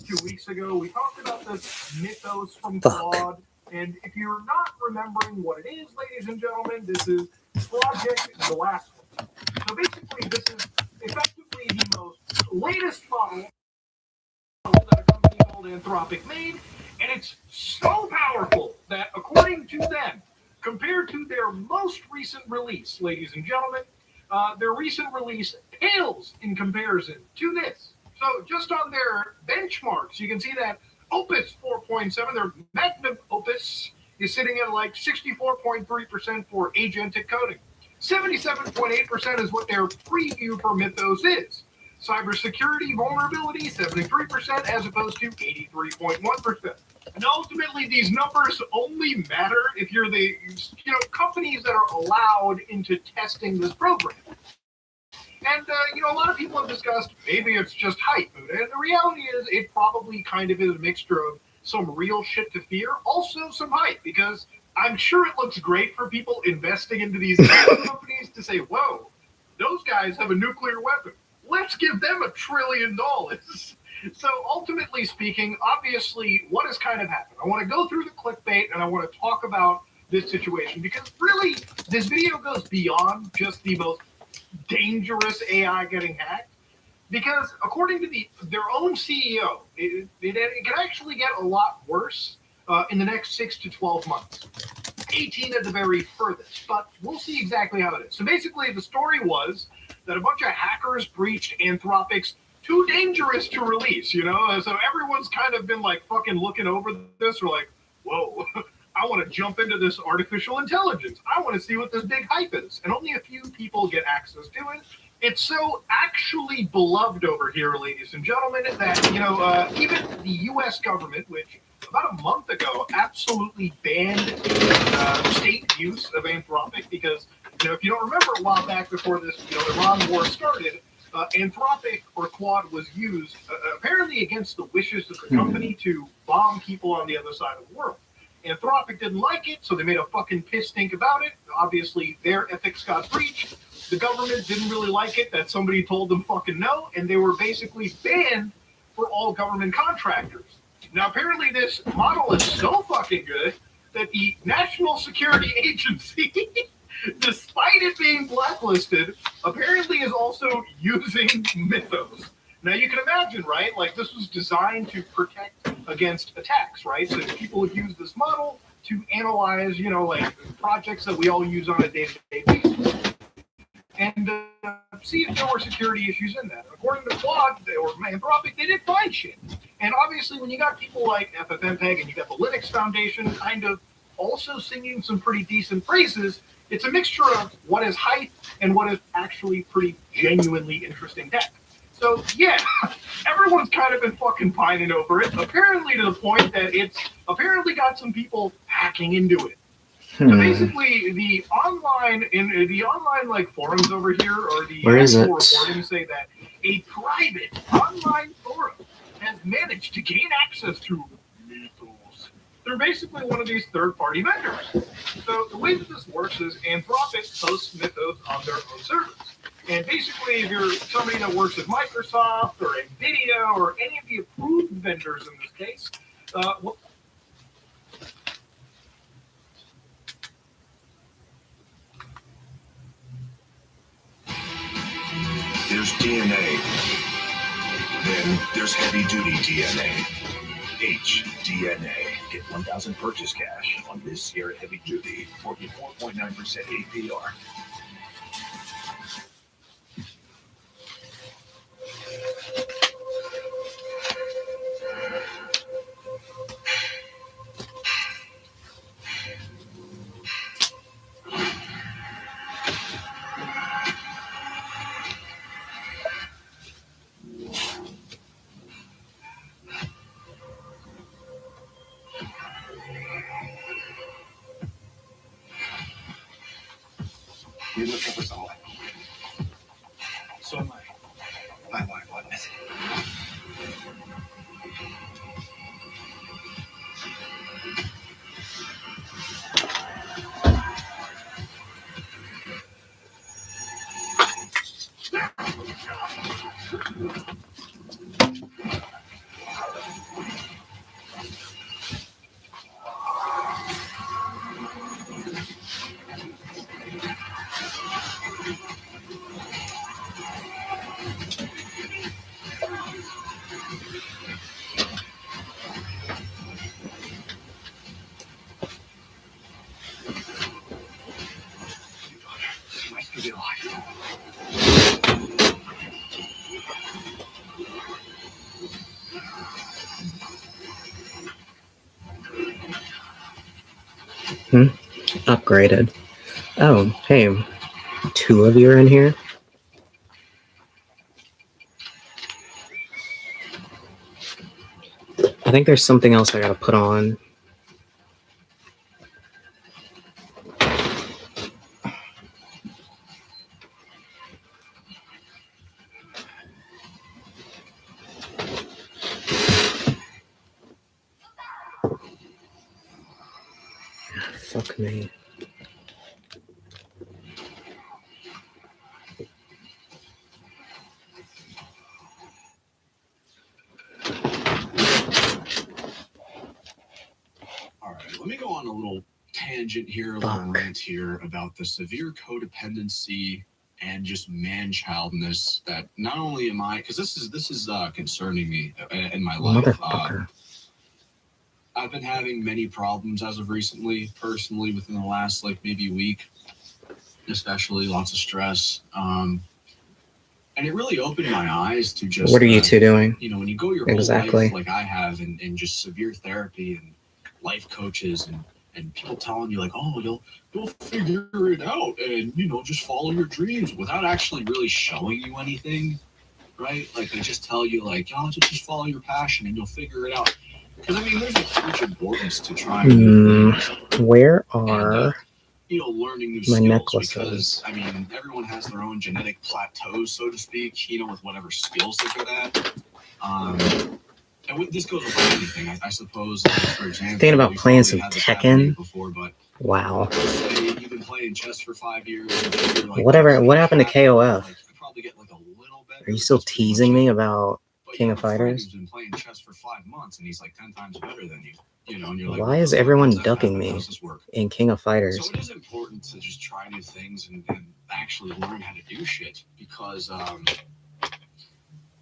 2 weeks ago, we talked about this mythos from Claude. And if you're not remembering what it is, ladies and gentlemen, this is Project the Last One. So basically, this is effectively the most latest model that a company called Anthropic made, and it's so powerful that, according to them, compared to their most recent release, ladies and gentlemen, their recent release pales in comparison to this. So just on their benchmarks, you can see that Opus 4.7, their magnum opus, is sitting at like 64.3% for agentic coding. 77.8% is what their preview for Mythos is. Cybersecurity vulnerability, 73% as opposed to 83.1%. And ultimately, these numbers only matter if you're the companies that are allowed into testing this program. And, a lot of people have discussed maybe it's just hype. And the reality is it probably kind of is a mixture of some real shit to fear, also some hype, because I'm sure it looks great for people investing into these companies to say, whoa, those guys have a nuclear weapon. Let's give them $1 trillion. So ultimately speaking, obviously, what has kind of happened? I want to go through the clickbait and I want to talk about this situation because really this video goes beyond just the most dangerous AI getting hacked. Because according to their own CEO, it can actually get a lot worse in the next 6 to 12 months. 18 at the very furthest, but we'll see exactly how it is. So basically, the story was that a bunch of hackers breached Anthropic's too dangerous to release, So everyone's kind of been like fucking looking over this. We're like, whoa, I want to jump into this artificial intelligence. I want to see what this big hype is. And only a few people get access to it. It's so actually beloved over here, ladies and gentlemen, that, even the U.S. government, which about a month ago absolutely banned state use of Anthropic because, if you don't remember a while back before this, Iran war started, Anthropic or Claude was used apparently against the wishes of the company to bomb people on the other side of the world. Anthropic didn't like it, so they made a fucking piss stink about it. Obviously, their ethics got breached. The government didn't really like it that somebody told them fucking no, and they were basically banned for all government contractors. Now, apparently this model is so fucking good that the National Security Agency, despite it being blacklisted, apparently is also using Mythos. Now, you can imagine, right? Like, this was designed to protect against attacks, right? So people would use this model to analyze, projects that we all use on a day-to-day basis and see if there were security issues in that. According to Claude or Anthropic, they did find shit. And obviously, when you got people like FFmpeg and you got the Linux Foundation kind of also singing some pretty decent praises, it's a mixture of what is hype and what is actually pretty genuinely interesting tech. So, yeah, everyone's kind of been fucking pining over it, apparently to the point that it's apparently got some people hacking into it. So basically, the online like forums over here, or the actual reporting say that a private online forum has managed to gain access to Mythos. They're basically one of these third-party vendors. So the way that this works is Anthropic posts Mythos on their own servers. And basically, if you're somebody that works at Microsoft or NVIDIA or any of the approved vendors in this case, there's DNA. Then there's heavy-duty DNA. HDNA. Get 1,000 purchase cash on this Sierra Heavy Duty, 44.9% APR. You're looking for someone. So am I. My wife wasn't missing. Upgraded. Oh, hey, 2 of you are in here. I think there's something else I gotta put on. Fuck me. All right, let me go on a little tangent here, a Fuck. little rant here about the severe codependency and just man-childness that not only am I, because this is concerning me in my life. Motherfucker. I've been having many problems as of recently, personally, within the last like maybe week, especially lots of stress. And it really opened my eyes to just What are you two doing? You know, when you go your whole Exactly. life like I have, and just severe therapy and life coaches and people telling you like, oh, you'll figure it out, and you know, just follow your dreams without actually really showing you anything, right? Like they just tell you like, oh, just follow your passion and you'll figure it out. Because I mean, there's a huge importance to trying new things Where and are you know, learning new my skills. necklaces? Because I mean, everyone has their own genetic plateaus, so to speak. You know, with whatever skills they're good at. And this goes with anything, I suppose. Like, for example, Thinking about we've playing probably some had this Tekken. happen before, but Wow. say you've been playing chess for 5 years. And you're like, Whatever. What happened to KOF? like, you could probably get like a little better. Are you still That's pretty much teasing it. me about But King you of have a friend Fighters? who's been playing chess for 5 months, and he's like 10 times better than you. You know, and you're like, Why what is the fuck? everyone How's that ducking happen? me How does this work? in King of So Fighters? it is important to just try new things and actually learn how to do shit because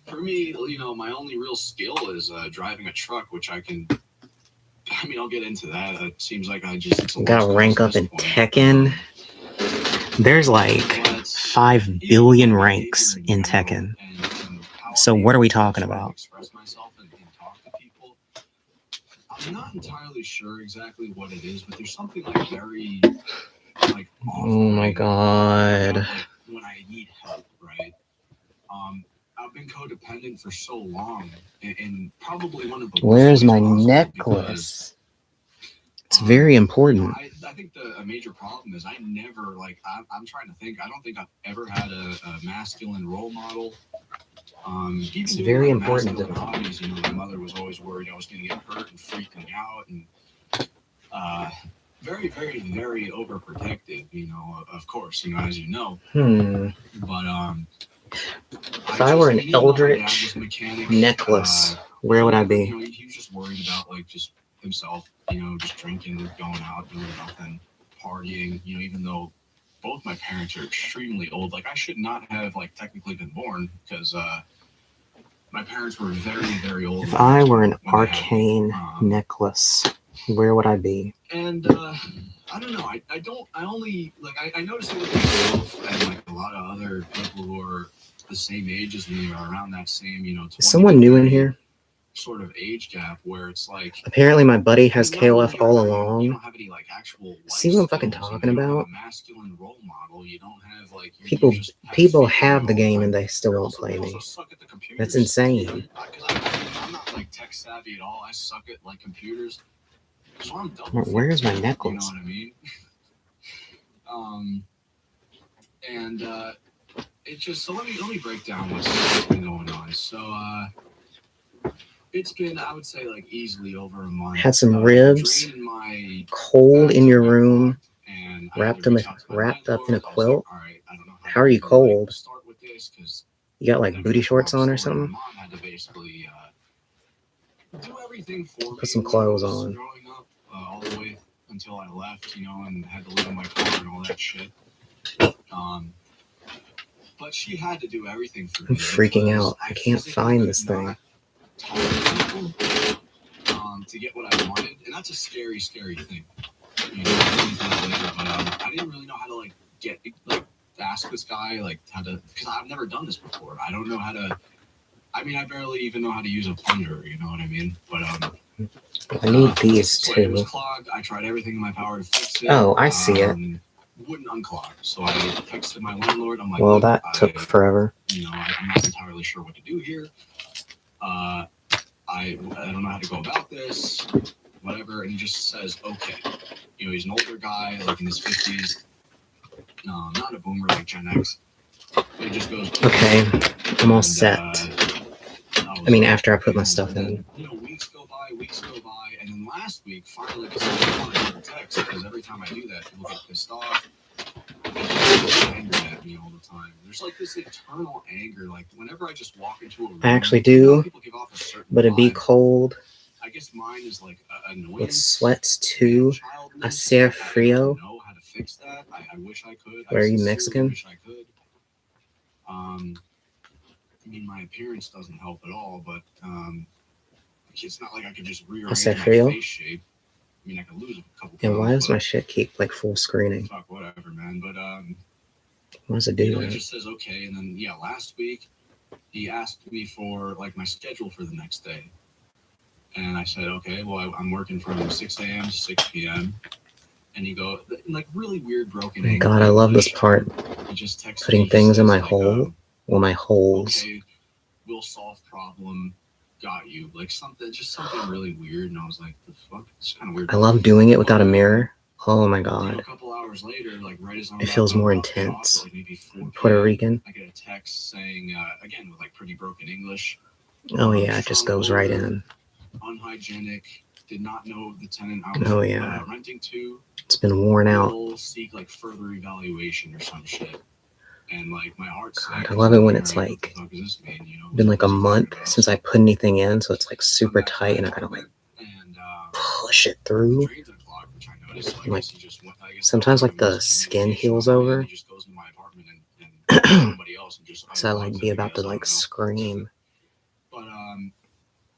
for me, you know, my only real skill is driving a truck, which I can. I mean, I'll get into that. It seems like I just it's a Gotta lost rank cause up at in this point. Tekken. There's like But 5 even billion my ranks behavior in general Tekken. and how So I'm what are we able to talking sort of about? express myself and talk to people. I'm not entirely sure exactly what it is, but there's something like very like Oh my offering god. about, like, when I need help, right? I've been codependent for so long, and probably one of the Where's worst my ways possible necklace? It's very you know, important. I think a major problem is I never like I'm trying to think. I don't think I've ever had a masculine role model. Even It's doing, very like, important to masculine me. hobbies, you know, my mother was always worried I was going to get hurt and freaking out, and very, very, very overprotective. You know, of course, you know, as you know. But If I were an even though my dad eldritch was a mechanic, necklace, where would I you be? know, he was just worried about like just himself. You know, just drinking, going out, doing nothing, partying. You know, even though both my parents are extremely old, like I should not have like technically been born because my parents were very, very old. If I were an when they had me. arcane necklace, where would I be? And I don't know. I only like I noticed it with myself and like a lot of other people who are the same age as me or around that same, you know, 20 Is someone new in here? sort of age gap where it's like Apparently my buddy has not only KOF all you along. don't have any like actual life See what I'm fucking skills, talking you don't have about? a masculine role model. You don't have like People you just have people to have the figure it game out. and they still You won't play me. also suck at the computers, That's insane. because I'm not like tech savvy at all. I suck at like computers, so I'm double. Where's my You know necklace? what I mean? And it just so let me break down what's been going on. So it's been, I would say, like easily over a month. Had some ribs, draining my cold in your room, and I wrapped had to reach out to my wrapped up in a landlord. I was like, quilt. all right, I don't know How are you to, like, cold? start with this because You got like booty shorts on or something? my mom had to basically do everything for me. Put some when I clothes was on. growing up, all the way until I left, you know, and had to live in my car and all that shit. But she had to do everything for me. I'm freaking because out. I can't find could this thing. not talk to people, to get what I wanted, and that's a scary, scary thing. You know, I didn't really know how to like ask this guy like how to, because I've never done this before. I don't know how to. I mean, I barely even know how to use a plunger. You know what I mean? But I need these so it was too. clogged. I tried everything in my power to fix it. Oh, I see it. Wouldn't unclog. So I texted my landlord. I'm like, Well, look, that took forever. I'm not entirely sure what to do here. I don't know how to go about this. Whatever. And he just says, okay. He's an older guy, like in his 50s. Not a boomer like Gen X. It just goes. Okay, I'm all set. I mean, after I put my stuff in. Weeks go by, and then last week, finally, because I don't want to get a text, because every time I do that, people get pissed off. They're angry at me all the time. There's like this eternal anger. Like whenever I just walk into a room, I actually do, people give off a certain but it'd be vibe. cold. I guess mine is like annoyance. With sweats too. Hacer frio. I don't know how to fix that. I wish I could. Are you Mexican? Wish I could. I mean, my appearance doesn't help at all, but it's not like I could just rearrange my face shape. I mean, I could lose a couple pounds. And why does my shit keep like full screening? Fuck, whatever, man. But why does it do that? It just says okay, and then last week he asked me for like my schedule for the next day, and I said okay, well I'm working from 6 a.m. to 6 p.m. And he goes like really weird broken. Oh God, I love this part. He just texted putting me, things in my like, hole. Well, my holes. Okay, we'll solve problem. Got you. Like something really weird. And I was like, the fuck? It's kind of weird. I love doing it without a mirror. Oh my God. A couple hours later, like right as I'm it feels more intense. Like maybe 4 Puerto Rican. I get a text saying, again with like pretty broken English. Oh yeah, it just goes right in. Unhygienic. Did not know the tenant I was renting to. It's been worn out. Will seek like further evaluation or some shit. And like my heart's God, I love it when it's like been like a month since I put anything in, so it's like super tight and I gotta like push it through. And, like sometimes like the skin heals over. So I like be about to like scream. But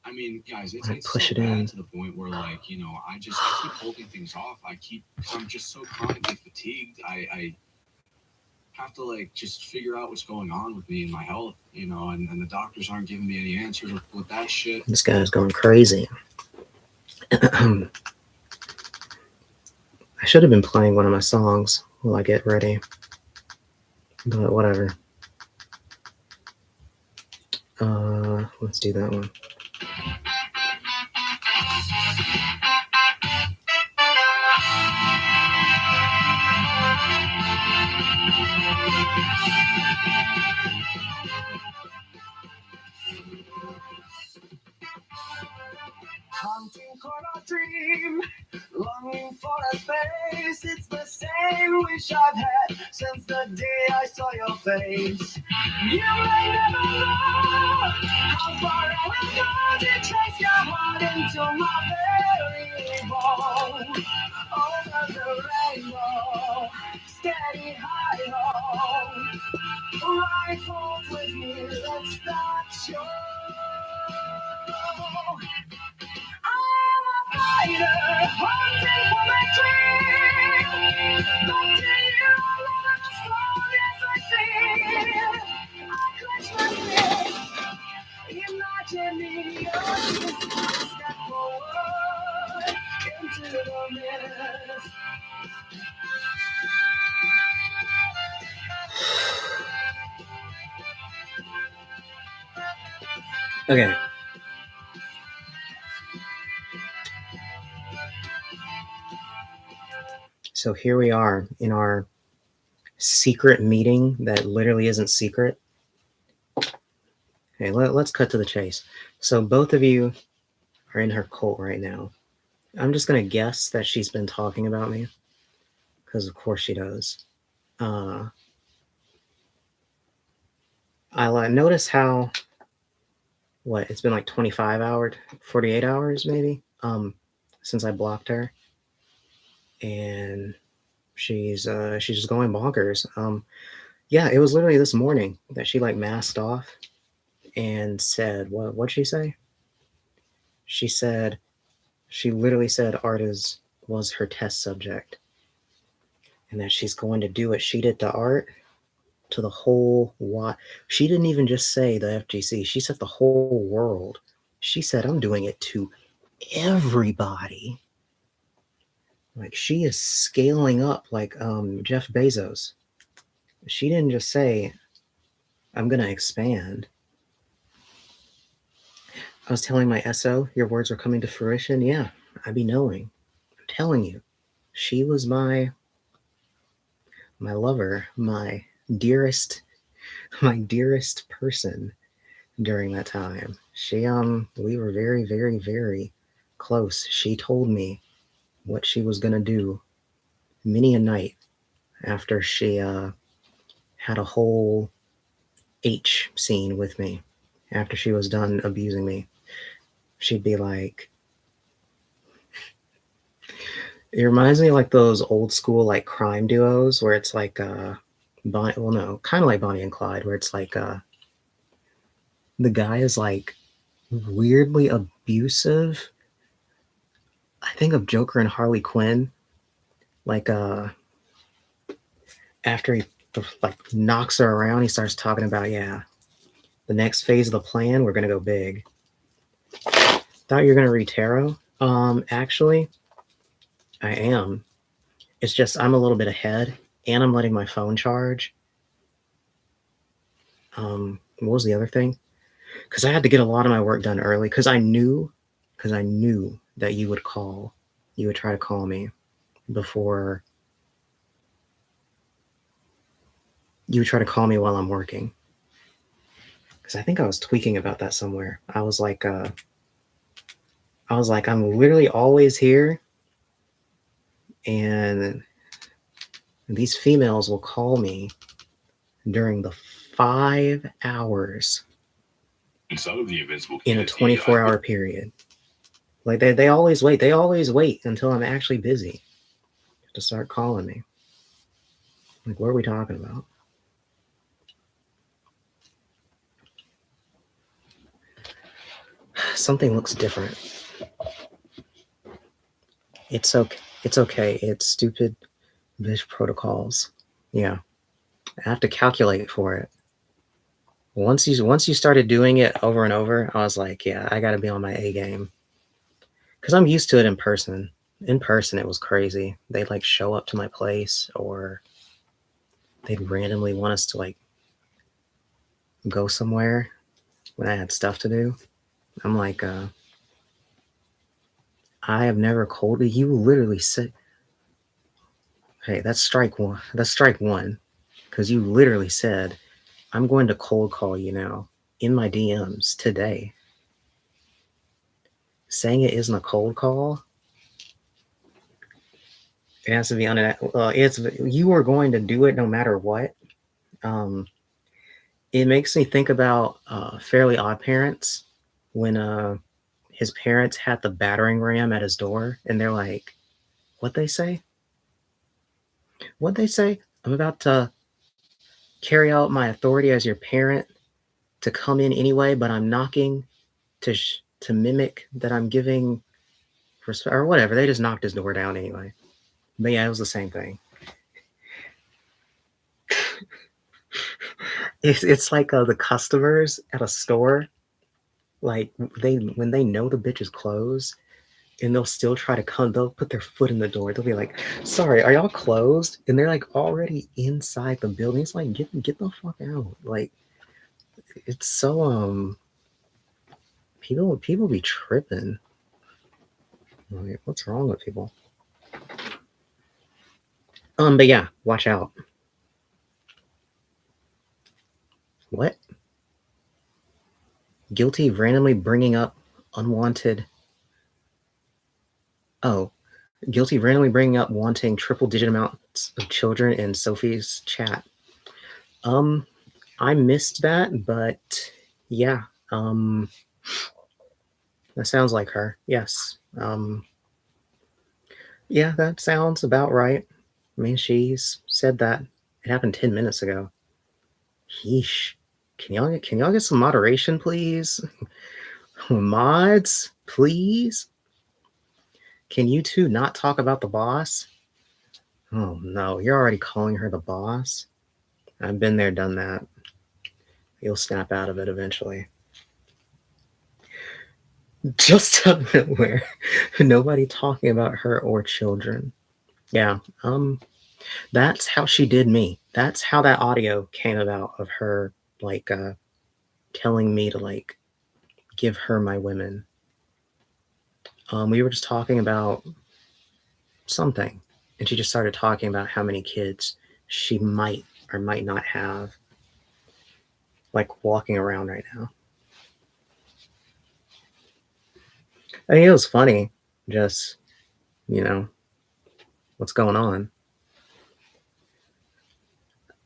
I mean, guys, it's push so it in to the point where like I keep holding things off. I'm just so chronically fatigued. I have to like just figure out what's going on with me and my health, and the doctors aren't giving me any answers with that shit. This guy's going crazy. I should have been playing one of my songs while I get ready, but whatever. Let's do that one. Hunting for a dream, longing for a space. It's the same wish I've had since the day I saw your face. You may never know how far I will go to trace your heart into my very bone. Over the rainbow, steady high home. Rifle with me, let's start show. I'm a fighter, hunting for my dream. But to you, I'm as strong as I seem. I clench my fist, imagine me step forward into the mist. Okay. So here we are in our secret meeting that literally isn't secret. Okay, let's cut to the chase. So both of you are in her cult right now. I'm just going to guess that she's been talking about me, because of course she does. I notice how, it's been like 25 hours, 48 hours maybe, since I blocked her. And she's just going bonkers. Yeah, it was literally this morning that she like masked off and said, what'd she say? She literally said Artis was her test subject and that she's going to do what she did to Art to the whole what. She didn't even just say the FGC. She said the whole world. She said, I'm doing it to everybody. Like she is scaling up like Jeff Bezos. She didn't just say, I'm going to expand. I was telling my SO, your words are coming to fruition. Yeah, I be knowing. I'm telling you, she was my lover, my dearest person during that time. She we were very, very, very close. She told me what she was gonna do many a night after she had a whole H scene with me. After she was done abusing me, she'd be like, it reminds me of like those old school like crime duos where it's like kind of like Bonnie and Clyde, where it's like the guy is like weirdly abusive. I think of Joker and Harley Quinn, like after he like knocks her around, he starts talking about, yeah, the next phase of the plan, we're gonna go big. Thought you were gonna read tarot. Actually, I am. It's just I'm a little bit ahead, and I'm letting my phone charge. What was the other thing? Because I had to get a lot of my work done early. Because I knew that you would call. You would try to call me before. You would try to call me while I'm working. Because I think I was tweaking about that somewhere. I was like, I'm literally always here, and these females will call me during the 5 hours Inside of the Invincible in a 24-hour period. Like they always wait. They always wait until I'm actually busy to start calling me. Like, what are we talking about? Something looks different. It's okay. It's okay. It's stupid bitch protocols. Yeah. I have to calculate for it. Once you started doing it over and over, I was like, yeah, I got to be on my A game. Because I'm used to it in person. In person, it was crazy. They'd like show up to my place, or they'd randomly want us to like go somewhere when I had stuff to do. I'm like, I have never called you. You literally said, hey, that's strike one. That's strike one. Because you literally said, I'm going to cold call you now in my DMs today. Saying it isn't a cold call. It has to be on it. It's you are going to do it no matter what. It makes me think about Fairly Odd Parents when his parents had the battering ram at his door, and they're like, "What they say? What they say? I'm about to carry out my authority as your parent to come in anyway, but I'm knocking to mimic that I'm giving respect or whatever." They just knocked his door down anyway. But yeah, it was the same thing. It's like the customers at a store, like when they know the bitch is closed, and they'll still try to come. They'll put their foot in the door. They'll be like, "Sorry, are y'all closed?" And they're like already inside the building. It's like get the fuck out. Like it's so people be tripping. Like, what's wrong with people? But yeah, watch out. What? Guilty of randomly bringing up unwanted. Oh, guilty of randomly bringing up wanting triple-digit amounts of children in Sophie's chat. I missed that, but yeah, that sounds like her. Yes. Yeah, that sounds about right. I mean, she's said that. It happened 10 minutes ago. Yeesh. Can y'all get some moderation, please? Mods, please? Can you two not talk about the boss? Oh no, you're already calling her the boss? I've been there, done that. You'll snap out of it eventually. Just out of nowhere. Nobody talking about her or children. Yeah. That's how she did me. That's how that audio came about of her like telling me to like give her my women. We were just talking about something, and she just started talking about how many kids she might or might not have, like walking around right now. I mean, it was funny, just, you know, what's going on.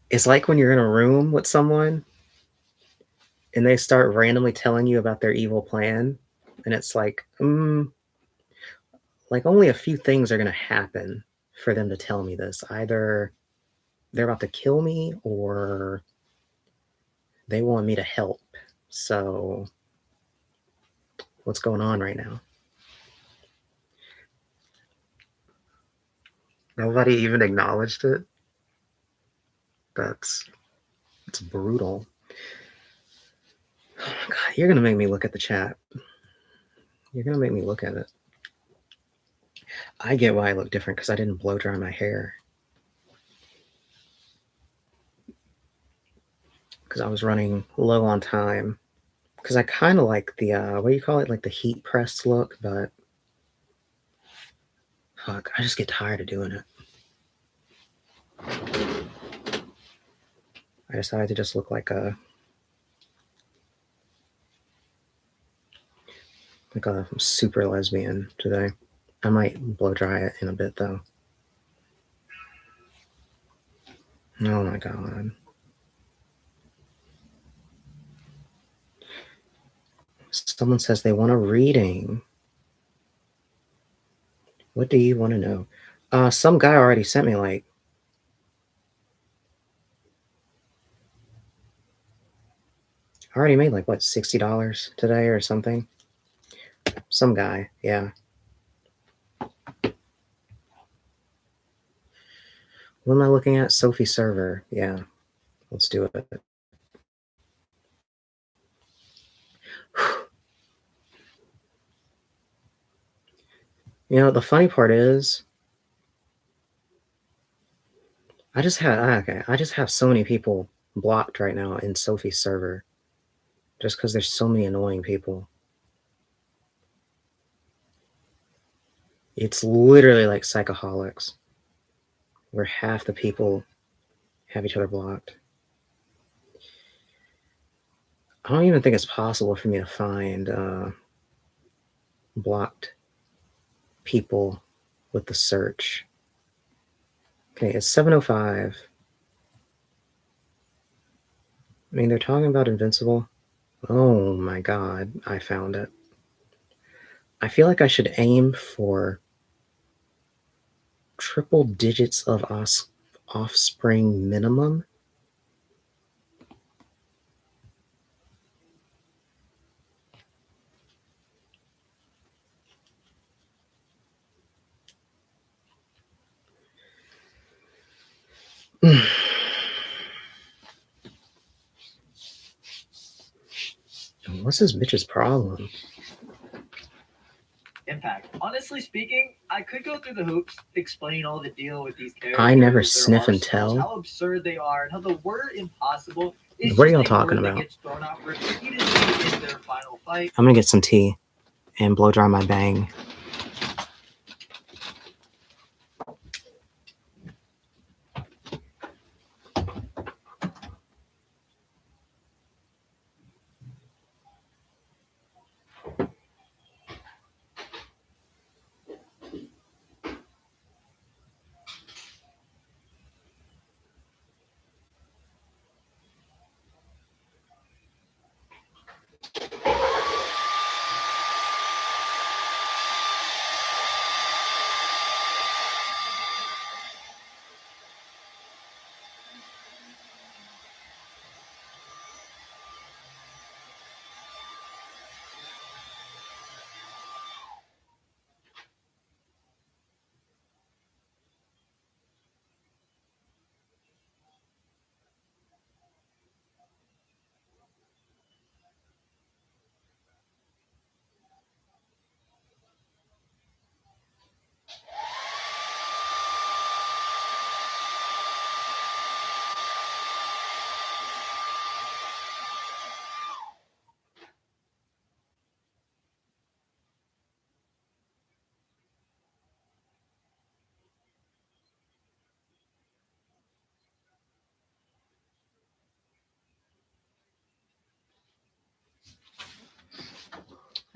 It's like when you're in a room with someone and they start randomly telling you about their evil plan, and it's like only a few things are going to happen for them to tell me this. Either they're about to kill me or they want me to help. So what's going on right now? Nobody even acknowledged it. It's brutal. Oh my God, you're going to make me look at the chat. You're going to make me look at it. I get why I look different because I didn't blow dry my hair. Because I was running low on time. Because I kind of like the, what do you call it? Like the heat press look, but fuck, I just get tired of doing it. I decided to just look like a super lesbian today. I might blow dry it in a bit though. Oh my God. Someone says they want a reading. What do you want to know? Some guy already sent me like I already made like what, $60 today or something. Some guy, yeah. What am I looking at? Sophie Server. Yeah, let's do it. You know, the funny part is, I just have so many people blocked right now in Sophie's server, just because there's so many annoying people. It's literally like Psychoholics, where half the people have each other blocked. I don't even think it's possible for me to find blocked people with the search. Okay, it's 7:05. I mean, they're talking about Invincible. Oh my God, I found it. I feel like I should aim for triple digits of offspring minimum. What's this bitch's problem? Impact. Honestly speaking, I could go through the hoops, explain all the deal with these characters. I never their sniff and arsenals, tell. How absurd they are, and how the word impossible is What are just y'all a talking word that about? gets thrown out repeatedly in their final fight. I'm gonna get some tea and blow dry my bang.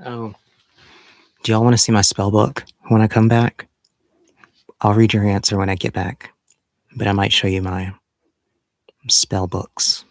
Oh, do y'all want to see my spell book when I come back? I'll read your answer when I get back, but I might show you my spell books.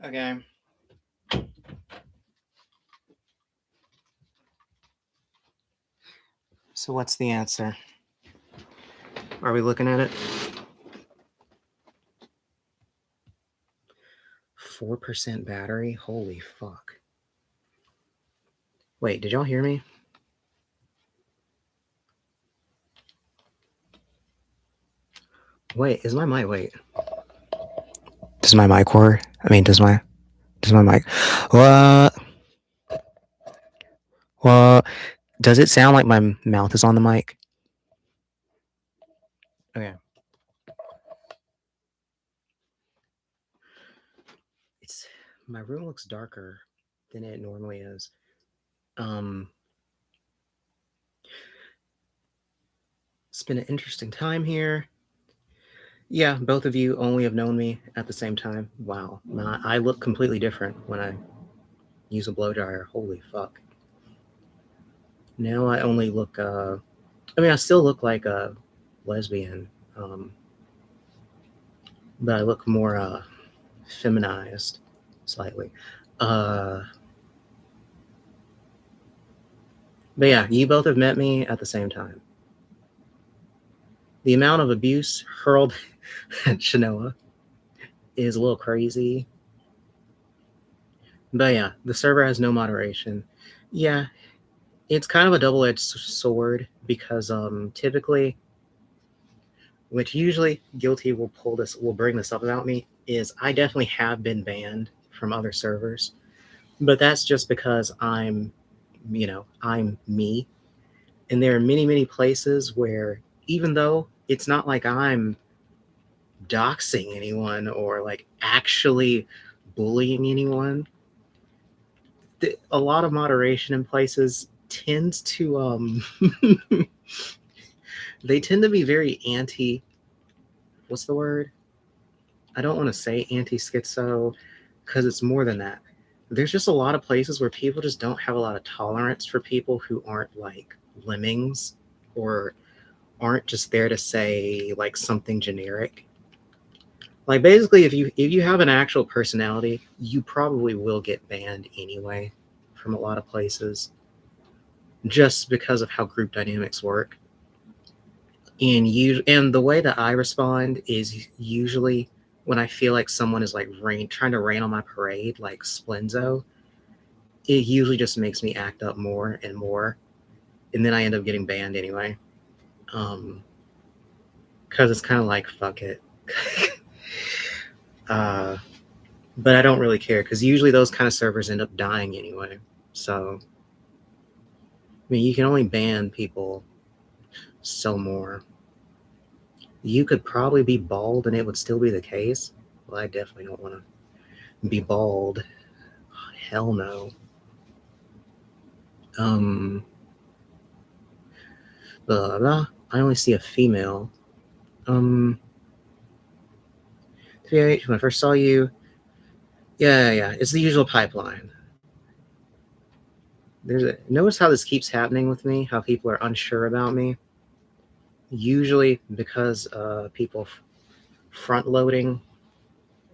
Okay. So what's the answer? Are we looking at it? 4% battery? Holy fuck. Wait, did y'all hear me? Wait, is my mic, wait. Does my mic work? I mean, does my mic, what, does it sound like my mouth is on the mic? Okay. My room looks darker than it normally is. It's been an interesting time here. Yeah, both of you only have known me at the same time. Wow, I look completely different when I use a blow dryer. Holy fuck. Now I only look, I mean, I still look like a lesbian, but I look more feminized slightly. But yeah, you both have met me at the same time. The amount of abuse hurled at Shanoa is a little crazy. But yeah, the server has no moderation. Yeah, it's kind of a double-edged sword because typically, which usually Guilty will bring this up about me, is I definitely have been banned from other servers, but that's just because I'm me, and there are many places where even though it's not like I'm doxing anyone or like actually bullying anyone, a lot of moderation in places tends to they tend to be very anti, what's the word, I don't want to say anti-schizo because it's more than that. There's just a lot of places where people just don't have a lot of tolerance for people who aren't like lemmings or aren't just there to say like something generic. Like basically if you have an actual personality, you probably will get banned anyway from a lot of places just because of how group dynamics work. And the way that I respond is usually when I feel like someone is like trying to rain on my parade, like Splenzo, it usually just makes me act up more and more, and then I end up getting banned anyway. Because it's kind of like fuck it. But I don't really care because usually those kind of servers end up dying anyway. So I mean, you can only ban people so more. You could probably be bald and it would still be the case. Well, I definitely don't want to be bald. Hell no. Blah, blah, blah. I only see a female. 3H, when I first saw you. Yeah. It's the usual pipeline. Notice how this keeps happening with me, how people are unsure about me. Usually because people front loading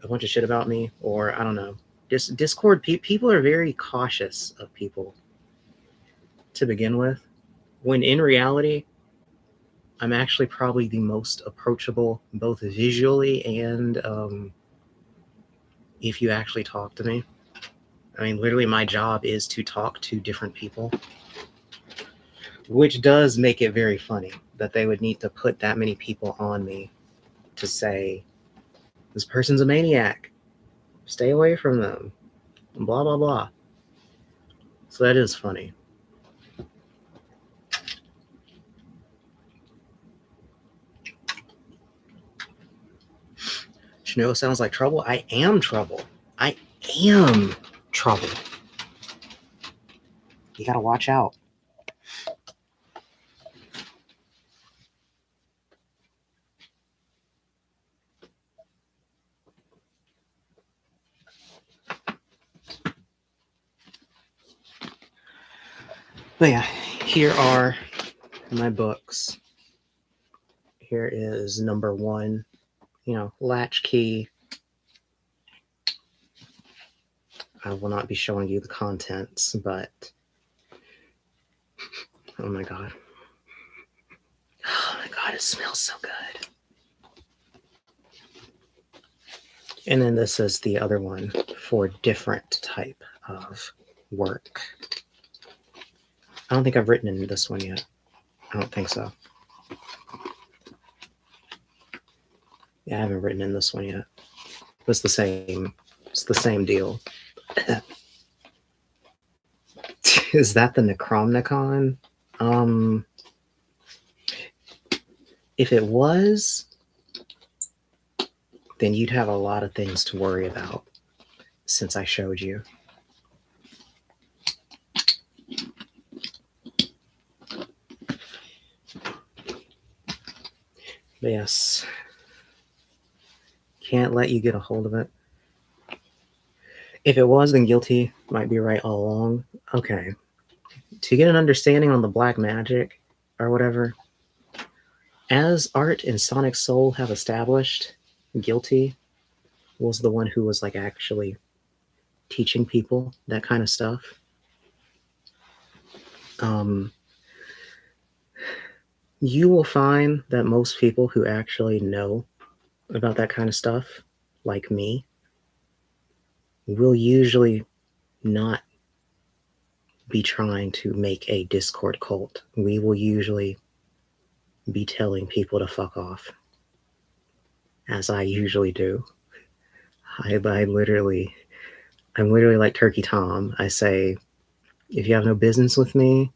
a bunch of shit about me, or I don't know. Discord people are very cautious of people to begin with, when in reality, I'm actually probably the most approachable, both visually and if you actually talk to me. I mean, literally, my job is to talk to different people, which does make it very funny that they would need to put that many people on me to say, this person's a maniac. Stay away from them. Blah, blah, blah. So that is funny. Chanel sounds like trouble. I am trouble. I am trouble. You gotta watch out. But yeah, here are my books. Here is number 1, Latchkey. I will not be showing you the contents, but oh my god. Oh my god, it smells so good. And then this is the other one for different type of work. I don't think I've written in this one yet. I don't think so. Yeah, I haven't written in this one yet. It's the same deal. Is that the Necromnicon? If it was, then you'd have a lot of things to worry about since I showed you. But yes, can't let you get a hold of it. If it was, then Guilty might be right all along. Okay. To get an understanding on the black magic or whatever, as Art and Sonic Soul have established, Guilty was the one who was like actually teaching people that kind of stuff. You will find that most people who actually know about that kind of stuff, like me, will usually not be trying to make a Discord cult. We will usually be telling people to fuck off, as I usually do. I'm literally like Turkey Tom. I say, if you have no business with me,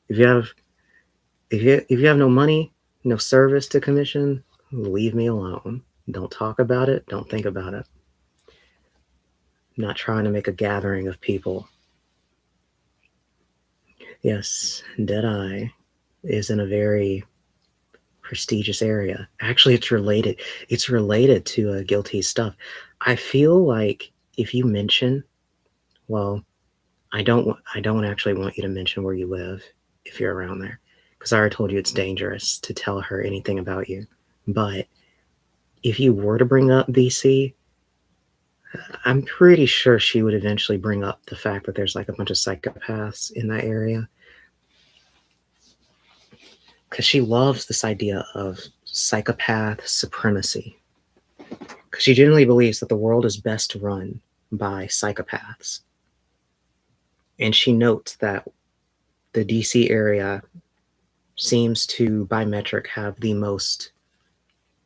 if you have no money, no service to commission, leave me alone. Don't talk about it. Don't think about it. I'm not trying to make a gathering of people. Yes, Deadeye is in a very prestigious area. Actually, it's related. It's related to Guilty stuff. I feel like if you mention, well, I don't actually want you to mention where you live if you're around there, because I already told you it's dangerous to tell her anything about you. But if you were to bring up BC, I'm pretty sure she would eventually bring up the fact that there's like a bunch of psychopaths in that area, because she loves this idea of psychopath supremacy, because she genuinely believes that the world is best run by psychopaths. And she notes that the DC area seems to, by metric, have the most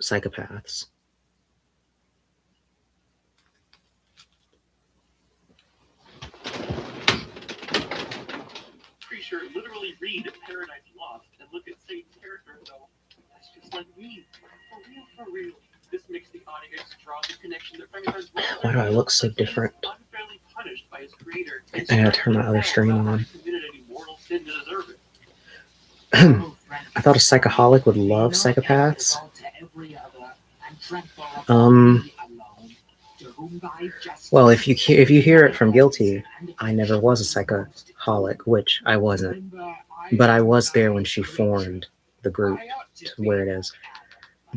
psychopaths. Pretty sure literally read Paradise Lost and look at Satan's character and go, that's just like me. For real. This makes the audience draw the connection that Frankenstein's Why do I look so different? unfairly punished by his creator. I gotta turn my other stream on. Committed any mortal sin to deserve it. I thought a psychoholic would love psychopaths. Well, if you hear it from Guilty, I never was a psychoholic, which I wasn't. But I was there when she formed the group to where it is.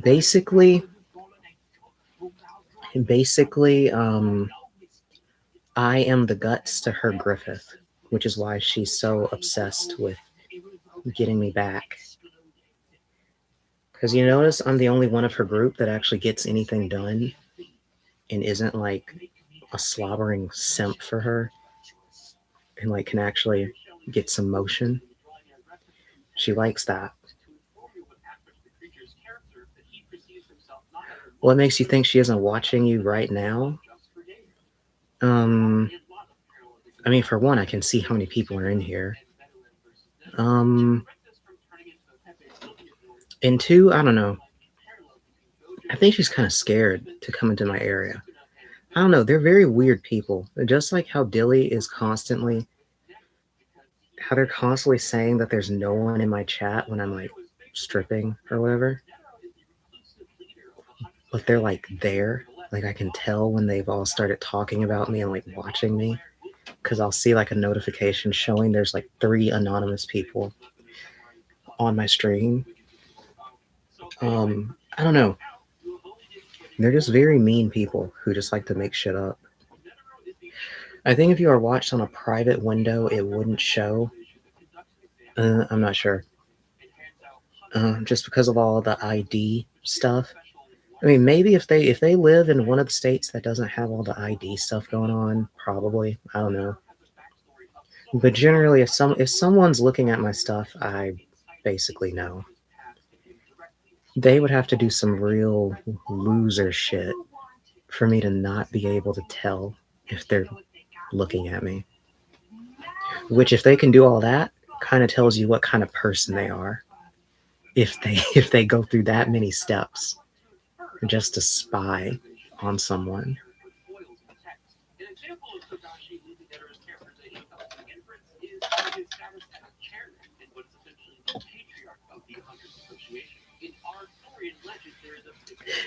Basically, I am the guts to her Griffith, which is why she's so obsessed with getting me back. Because you notice I'm the only one of her group that actually gets anything done and isn't like a slobbering simp for her and like can actually get some motion. She likes that. What makes you think she isn't watching you right now? I mean, for one, I can see how many people are in here. And two, I don't know. I think she's kind of scared to come into my area. I don't know. They're very weird people. Just like how Dilly is constantly, how they're constantly saying that there's no one in my chat when I'm like stripping or whatever. But they're like there. Like I can tell when they've all started talking about me and like watching me. Because I'll see like a notification showing there's like 3 anonymous people on my stream. I don't know. They're just very mean people who just like to make shit up. I think if you are watched on a private window, it wouldn't show. I'm not sure. Just because of all the ID stuff. I mean, maybe if they live in one of the states that doesn't have all the ID stuff going on, probably. I don't know. But generally, if someone's looking at my stuff, I basically know. They would have to do some real loser shit for me to not be able to tell if they're looking at me. Which, if they can do all that, kind of tells you what kind of person they are. If they go through that many steps just to spy on someone.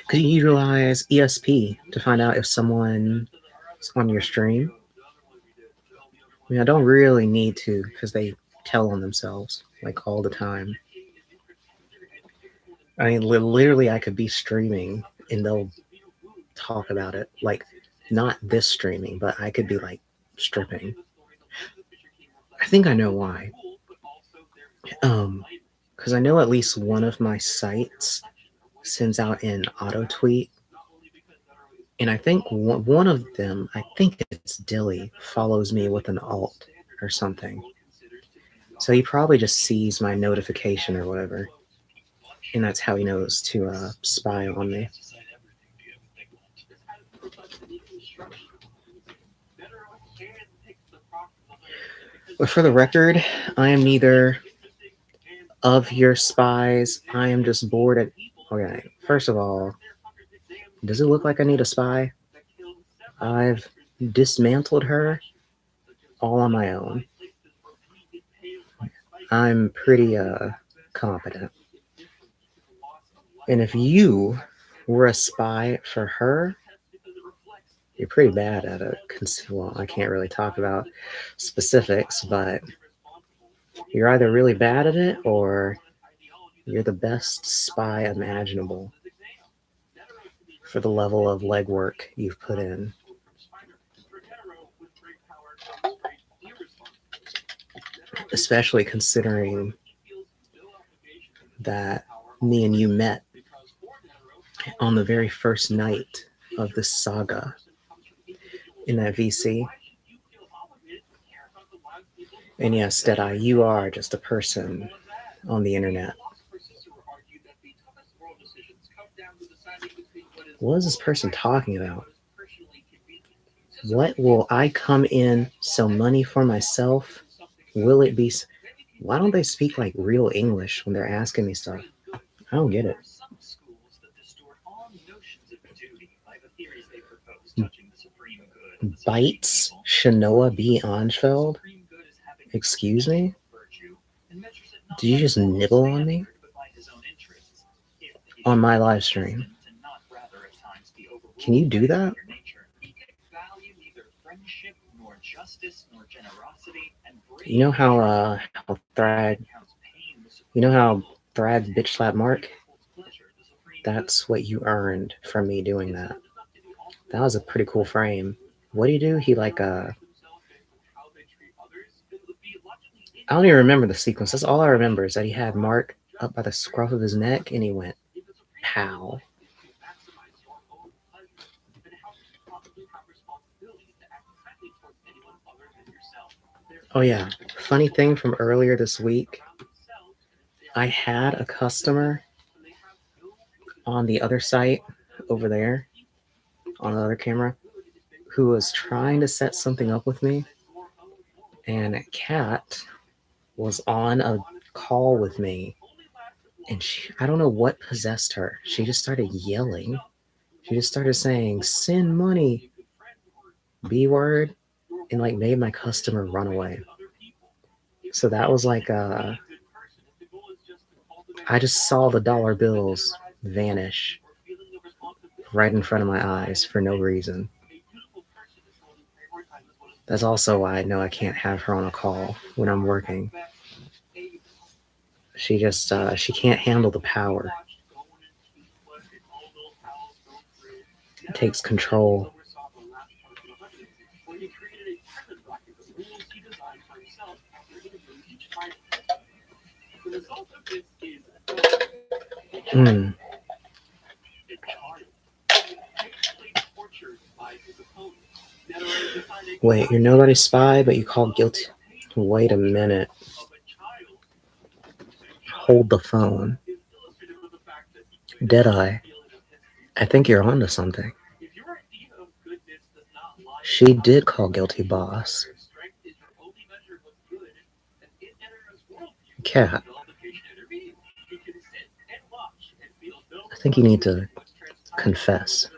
Could you utilize ESP to find out if someone's on your stream? I mean, I don't really need to because they tell on themselves like all the time. I mean, literally, I could be streaming and they'll talk about it. Like, not this streaming, but I could be like stripping. I think I know why. Because I know at least one of my sites sends out an auto tweet, and I think one of them, I think it's Dilly, follows me with an alt, or something. So he probably just sees my notification or whatever, and that's how he knows to spy on me. But for the record, I am neither of your spies. I am just bored at... Okay, first of all, does it look like I need a spy? I've dismantled her all on my own. I'm pretty competent. And if you were a spy for her, you're pretty bad at it. Well, I can't really talk about specifics, but you're either really bad at it or you're the best spy imaginable for the level of legwork you've put in. Especially considering that me and you met on the very first night of this saga in that VC. And yes, Deadeye, you are just a person on the internet. What is this person talking about? What will I come in sell money for myself? Will it be... Why don't they speak like real English when they're asking me stuff? I don't get it. Bites Shanoa B. Anjfeld? Excuse me? Did you just nibble on me? On my live stream? Can you do that? You know how Thrag bitch slap Mark? That's what you earned from me doing that. That was a pretty cool frame. What do you do? He like I don't even remember the sequence. That's all I remember is that he had Mark up by the scruff of his neck and he went pow. Oh yeah, funny thing from earlier this week, I had a customer on the other site over there on the other camera who was trying to set something up with me, and Kat was on a call with me, and I don't know what possessed her. She just started yelling. She just started saying, "Send money, B word," and like made my customer run away. So that was like I just saw the dollar bills vanish right in front of my eyes for no reason. That's also why I know I can't have her on a call when I'm working. She just she can't handle the power. It takes control. Wait, you're nobody's spy, but you called guilty. Wait a minute. Hold the phone. Deadeye, I think you're onto something. She did call guilty, boss. Kat, I think you need to confess.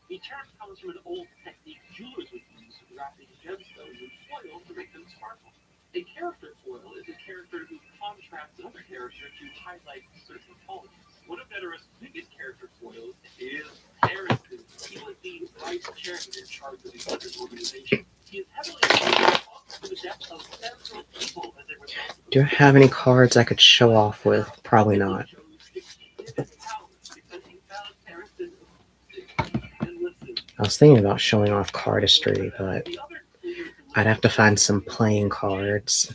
The term comes from an old technique jewelers would use wrapping gemstones in foil to make them sparkle. A character foil is a character who contrasts another character to highlight certain qualities. One of Nether's biggest character foils is Harrison. He was the vice chairman in charge of the Nether's organization. He is heavily involved to the depth of several people as a result. Do I have any cards I could show off with? Probably not. I was thinking about showing off cardistry, but I'd have to find some playing cards.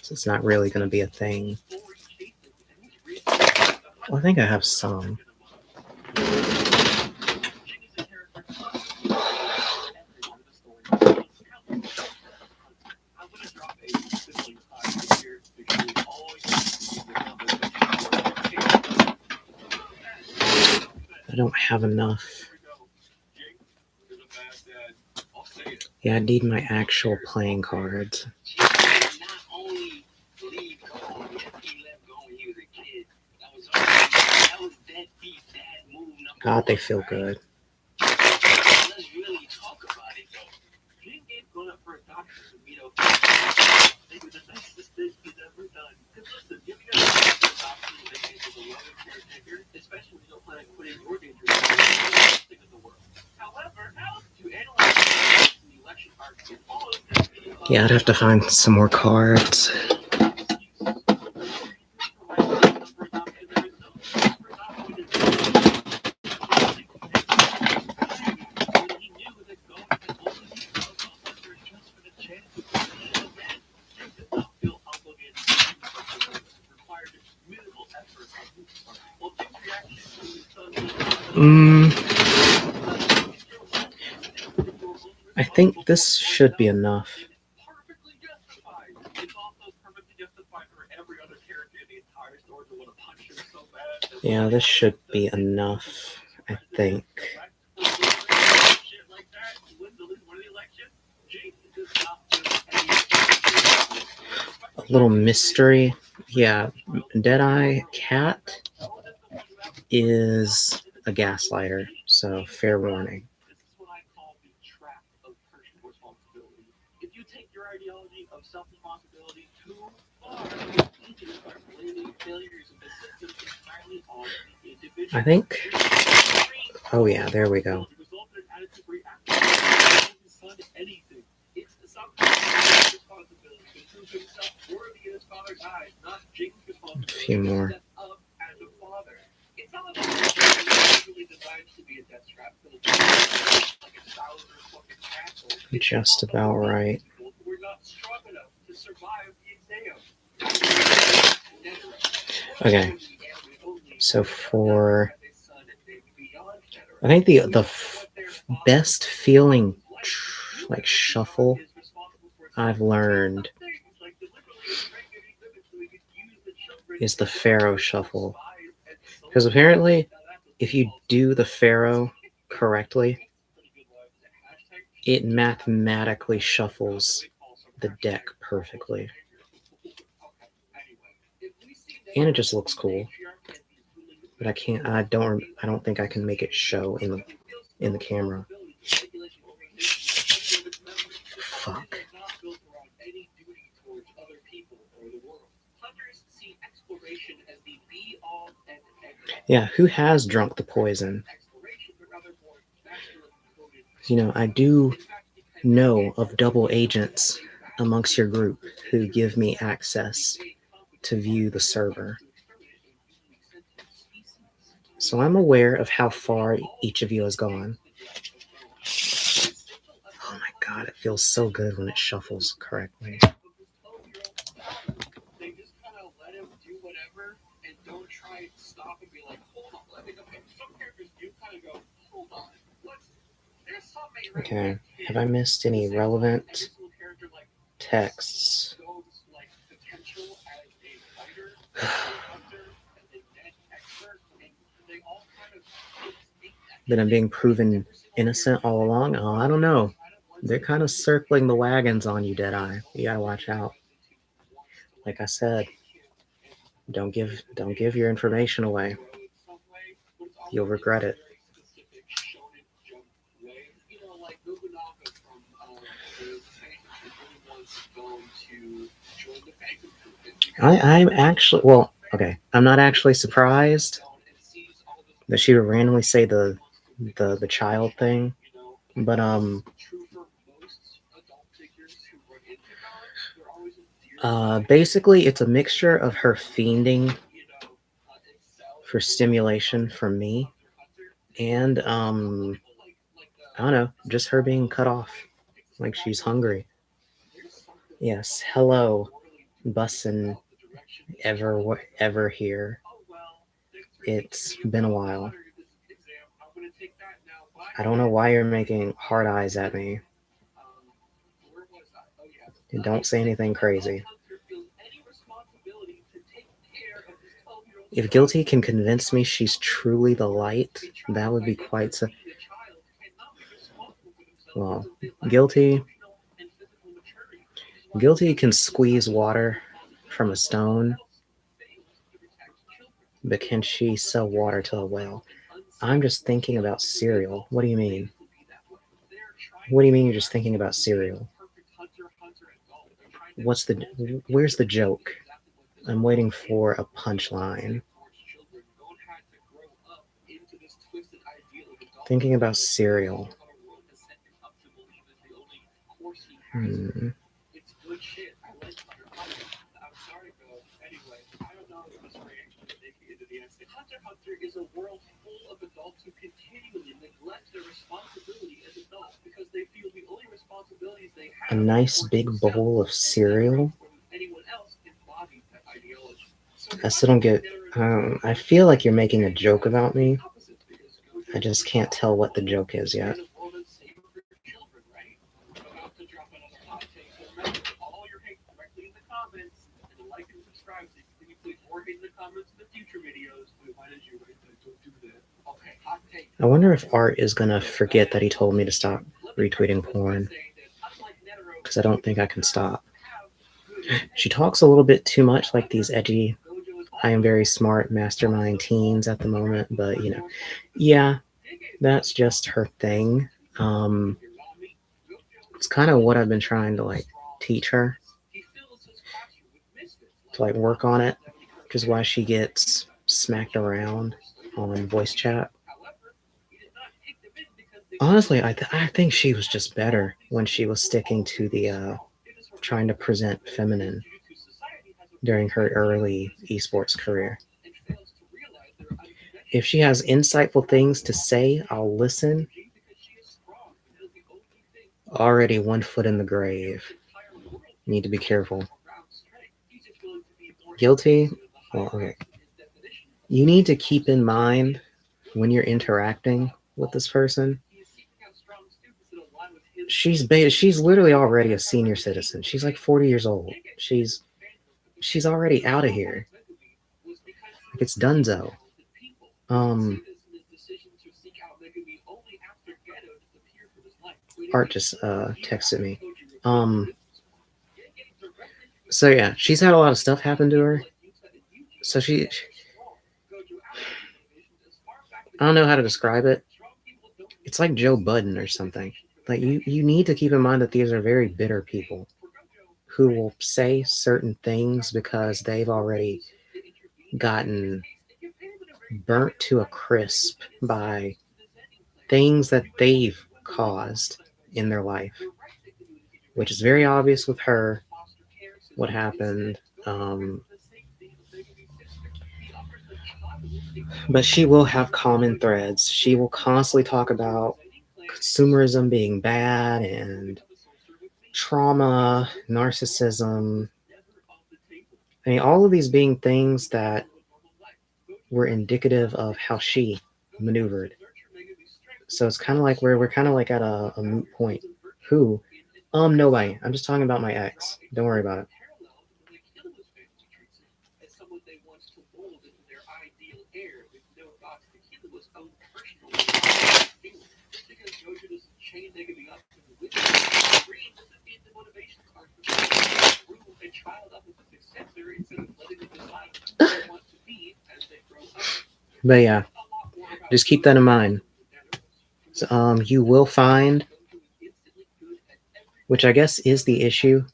So it's not really going to be a thing. What I think I have some. I don't have enough. Yeah, I need my actual playing cards. God, they feel good. Yeah, I'd have to find some more cards. I think this should be enough. Yeah, this should be enough, I think. A little mystery. Yeah, Deadeye Cat is a gaslighter, so fair warning. I think. Oh, yeah, there we go. A few more. Just about right. Okay. So for, I think the best feeling like shuffle I've learned is the Pharaoh shuffle. Because apparently, if you do the Pharaoh correctly, it mathematically shuffles the deck perfectly. And it just looks cool. But I don't think I can make it show in the camera. Fuck. Yeah, who has drunk the poison? You know, I do know of double agents amongst your group who give me access to view the server. So I'm aware of how far each of you has gone. Oh my god, it feels so good when it shuffles correctly. Okay, have I missed any relevant texts? That I'm being proven innocent all along? Oh, I don't know. They're kind of circling the wagons on you, Deadeye. You gotta watch out. Like I said, don't give your information away. You'll regret it. I'm actually, well, okay, I'm not actually surprised that she would randomly say the child thing, but basically it's a mixture of her fiending for stimulation from me and I don't know, just her being cut off, like she's hungry. Yes, hello, bussin' ever here. It's been a while. I don't know why you're making hard eyes at me. And don't say anything crazy. If Guilty can convince me she's truly the light, that would be quite so. Well, Guilty can squeeze water from a stone, but can she sell water to a whale? I'm just thinking about cereal. What do you mean? What do you mean you're just thinking about cereal? Where's the joke? I'm waiting for a punchline. Thinking about cereal. Is a world full of adults who continually neglect their responsibility as adults because they feel the only responsibilities they have. A nice big bowl of cereal? I still don't get. I feel like you're making a joke about me. I just can't tell what the joke is yet. I wonder if Art is gonna forget that he told me to stop retweeting porn, because I don't think I can stop. She talks a little bit too much like these edgy, I am very smart mastermind teens at the moment, but you know, yeah, that's just her thing. It's kind of what I've been trying to like teach her, to like work on it, which is why she gets smacked around on voice chat. Honestly, I think she was just better when she was sticking to the trying to present feminine during her early esports career. If she has insightful things to say, I'll listen. Already 1 foot in the grave. Need to be careful. Guilty? Well, okay. You need to keep in mind when you're interacting with this person, she's literally already a senior citizen. She's like 40 years old. She's already out of here. Like, it's dunzo. Art just texted me. So yeah, she's had a lot of stuff happen to her. So I don't know how to describe it. It's like Joe Budden or something. Like you need to keep in mind that these are very bitter people who will say certain things because they've already gotten burnt to a crisp by things that they've caused in their life, which is very obvious with her, what happened. But she will have common threads. She will constantly talk about consumerism being bad and trauma, narcissism. I mean, all of these being things that were indicative of how she maneuvered. So it's kind of like we're kind of like at a moot point. Who? Nobody. I'm just talking about my ex. Don't worry about it. But yeah, just keep that in mind. So, you will find, which I guess is the issue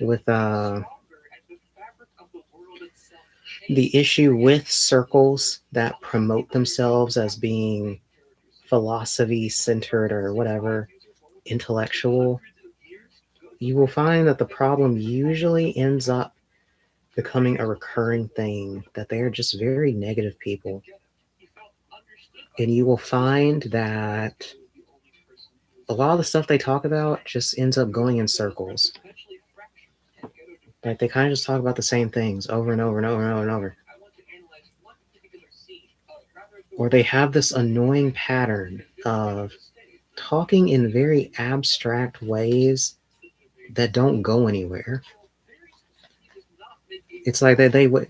with circles that promote themselves as being philosophy centered or whatever, intellectual. You will find that the problem usually ends up becoming a recurring thing, that they are just very negative people. And you will find that a lot of the stuff they talk about just ends up going in circles. Like they kind of just talk about the same things over and over and over and over and over. or they have this annoying pattern of talking in very abstract ways that don't go anywhere. It's like they would,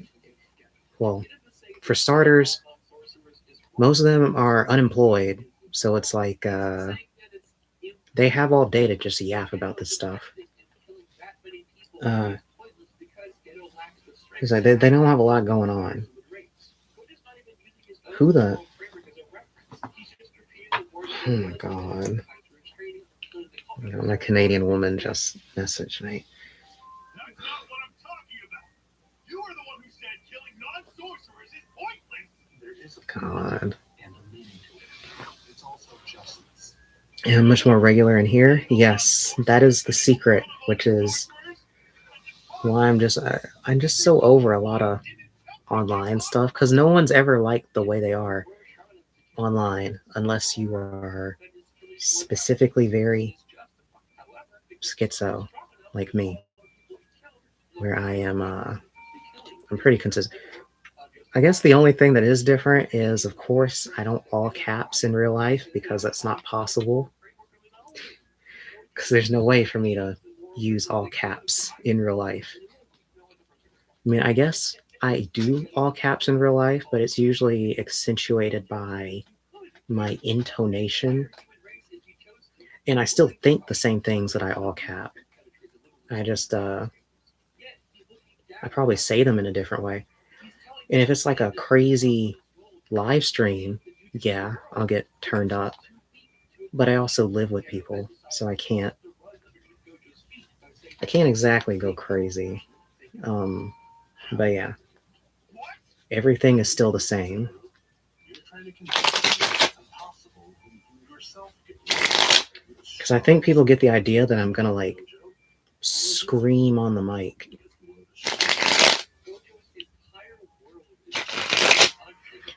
well, for starters, most of them are unemployed, so it's like they have all day to just yap about this stuff. It's like they don't have a lot going on. Who the? Oh my god. My Canadian woman just messaged me. That's not what I'm talking about. You are the one who said killing non-sorcerers is pointless. There is a God. and a meaning to it. It's also justice. And much more regular in here. Yes, that is the secret, which is why I'm just so over a lot of online stuff, because no one's ever liked the way they are online unless you are specifically very schizo like me, where I am I'm pretty consistent. I guess the only thing that is different is, of course, I don't all caps in real life because that's not possible, because there's no way for me to use all caps in real life. I mean, I guess I do all caps in real life, but it's usually accentuated by my intonation. And I still think the same things that I all cap. I just, I probably say them in a different way. And if it's like a crazy live stream, yeah, I'll get turned up. But I also live with people, so I can't exactly go crazy. But yeah, everything is still the same. Because I think people get the idea that I'm gonna like scream on the mic.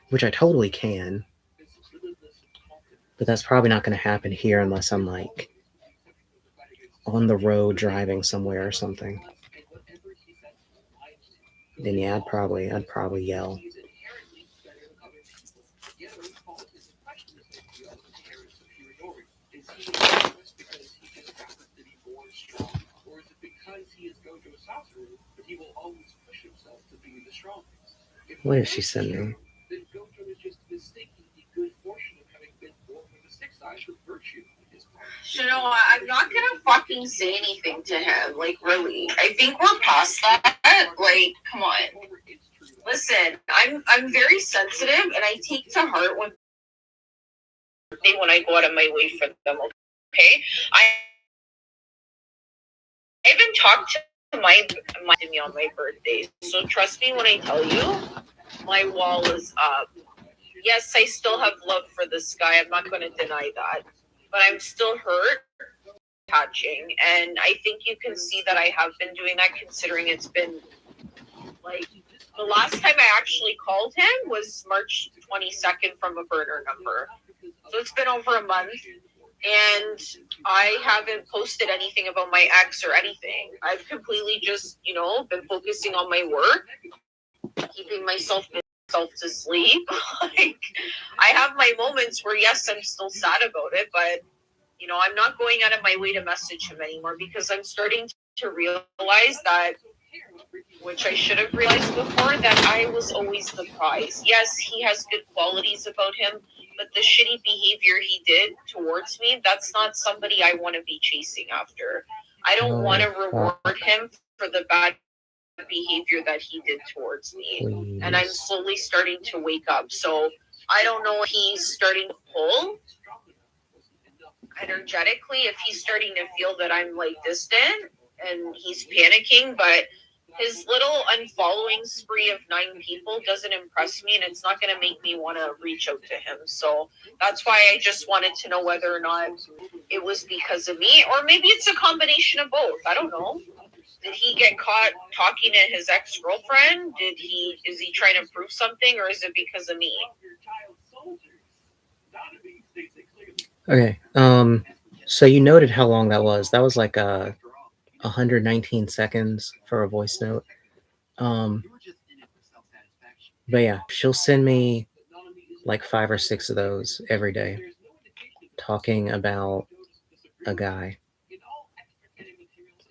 Which I totally can. But that's probably not gonna happen here unless I'm like on the road driving somewhere or something. Then yeah, I'd probably yell. What is she sending? You know what? I'm not gonna fucking say anything to him. Like, really. I think we're past that. Like, come on. Listen, I'm very sensitive, and I take to heart when I go out of my way for them. Okay, I haven't talked to my me on my birthday, so trust me when I tell you, my wall is up. Yes, I still have love for this guy. I'm not going to deny that, but I'm still hurt. Touching, and I think you can see that I have been doing that, considering it's been like the last time I actually called him was March 22nd from a burner number, so it's been over a month, and I haven't posted anything about my ex or anything. I've completely just, been focusing on my work, keeping myself to sleep. Like, I have my moments where, yes, I'm still sad about it, but I'm not going out of my way to message him anymore, because I'm starting to realize that, which I should have realized before, that I was always the prize. Yes, he has good qualities about him, but the shitty behavior he did towards me, that's not somebody I want to be chasing after. I don't want to reward him for the bad behavior that he did towards me. Please. And I'm slowly starting to wake up. So I don't know if he's starting to pull energetically, if he's starting to feel that I'm like distant and he's panicking, but his little unfollowing spree of 9 people doesn't impress me, and it's not going to make me want to reach out to him. So that's why I just wanted to know whether or not it was because of me, or maybe it's a combination of both. I don't know. Did he get caught talking to his ex-girlfriend? Is he trying to prove something, or is it because of me? Okay. So you noted how long that was. That was like 119 seconds for a voice note. But yeah, she'll send me like 5 or 6 of those every day, talking about a guy,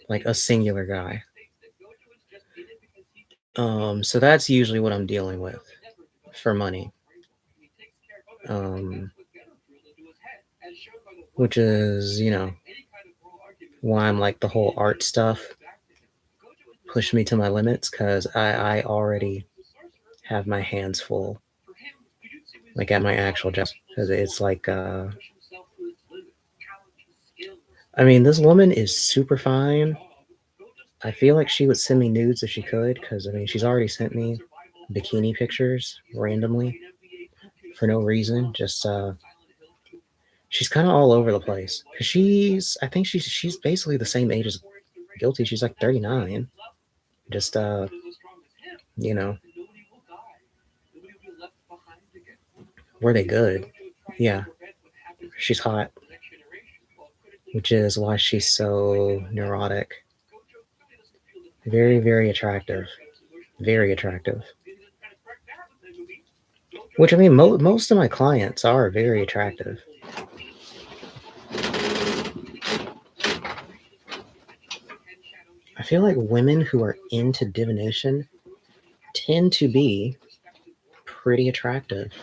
like a singular guy. So that's usually what I'm dealing with for money. Which is, you know, why I'm like the whole art stuff pushed me to my limits, because I already have my hands full, like at my actual job. Because it's like, I mean, this woman is super fine. I feel like she would send me nudes if she could, because I mean, she's already sent me bikini pictures randomly for no reason. Just she's kind of all over the place, because I think she's basically the same age as Guilty. She's like 39. Just you know, were they good? Yeah, she's hot, which is why she's so neurotic. Very, very attractive. Very attractive. Which, I mean, most of my clients are very attractive. I feel like women who are into divination tend to be pretty attractive.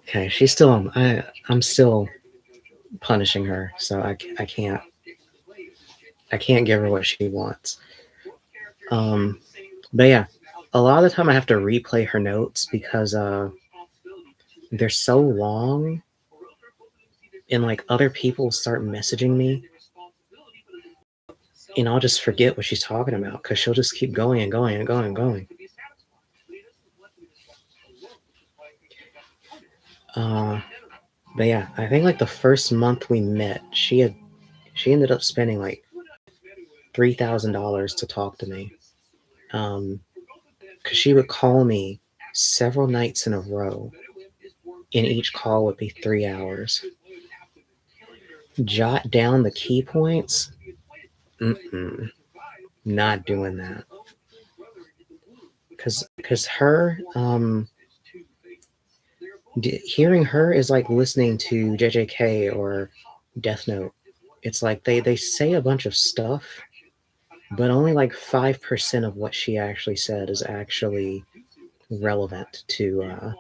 Okay, she's still on. I'm still punishing her, so I can't give her what she wants. But yeah, a lot of the time I have to replay her notes because they're so long, and like other people start messaging me, and I'll just forget what she's talking about because she'll just keep going and going and going and going. But yeah, I think like the first month we met, she ended up spending like $3,000 to talk to me. Because she would call me several nights in a row, and each call would be 3 hours. Jot down the key points. Not doing that. Because her, hearing her is like listening to JJK or Death Note. It's like they say a bunch of stuff, but only like 5% of what she actually said is actually relevant to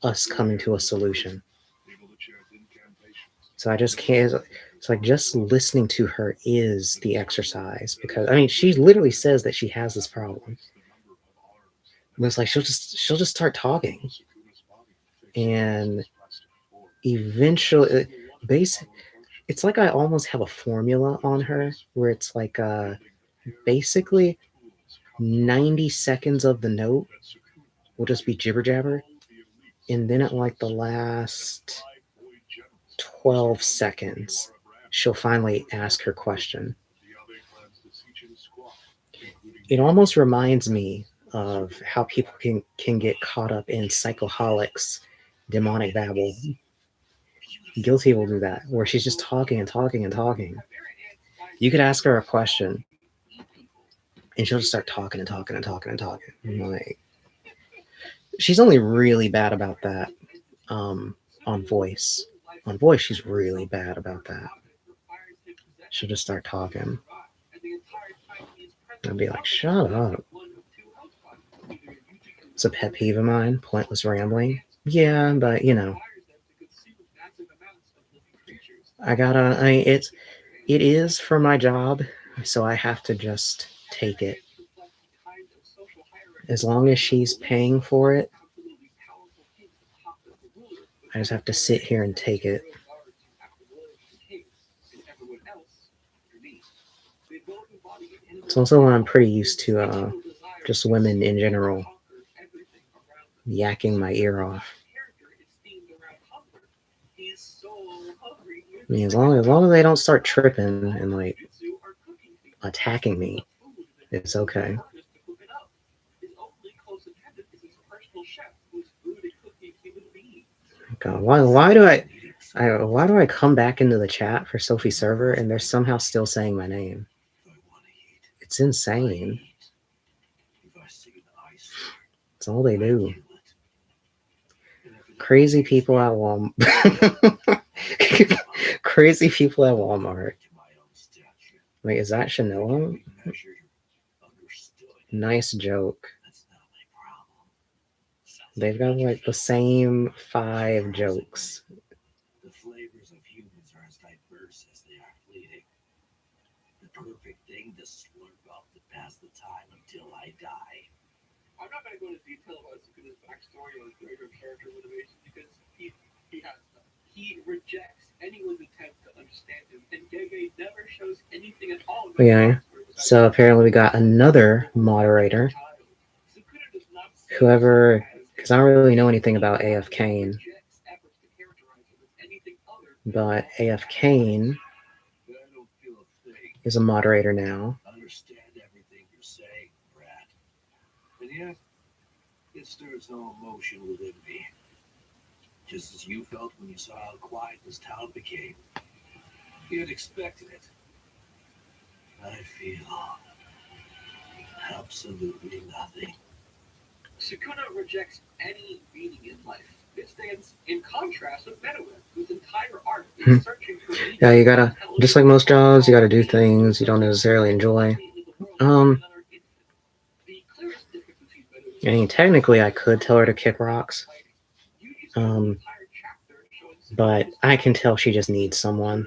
us coming to a solution. So I just can't. It's like just listening to her is the exercise, because I mean she literally says that she has this problem. And it's like she'll just start talking, and eventually, it's like I almost have a formula on her where it's like basically 90 seconds of the note will just be jibber jabber, and then at like the last 12 seconds she'll finally ask her question. It almost reminds me of how people can get caught up in Psychoholics demonic babble. Guilty will do that, where she's just talking and talking and talking. You could ask her a question and she'll just start talking and talking and talking and talking. Like, she's only really bad about that on voice. On voice, she's really bad about that. She'll just start talking. I'd be like, shut up. It's a pet peeve of mine, pointless rambling. Yeah, but you know, it is for my job, so I have to just take it. As long as she's paying for it, I just have to sit here and take it. It's also when I'm pretty used to just women in general yakking my ear off. I mean, as long as they don't start tripping and like attacking me. It's okay. God, why do I come back into the chat for Sophie server and they're somehow still saying my name? It's insane. It's all they do. Crazy people at Walmart. Crazy people at Walmart. Wait, is that Shanoa? Nice joke. They've got like the same 5 jokes. The flavors of humans are as diverse as they are fleeting. The perfect thing to slurp up to pass the time until I die. I'm not going to go into detail about Sukuna's backstory or greater character motivation because he has them. He rejects anyone's attempt to understand him, and Gege never shows anything at all. Yeah. So apparently we got another moderator. Whoever, because I don't really know anything about AF Kane. But AF Kane is a moderator now. Understand everything you're saying, Brad. And yet, it stirs no emotion within me. Just as you felt when you saw how quiet this town became. You had expected it. I feel absolutely nothing. Sukuna rejects any meaning in life. This stands in contrast with Meadowland, whose entire arc is searching for meaning. Yeah, you gotta, just like most jobs, you gotta do things you don't necessarily enjoy. I mean, technically I could tell her to kick rocks. But I can tell she just needs someone.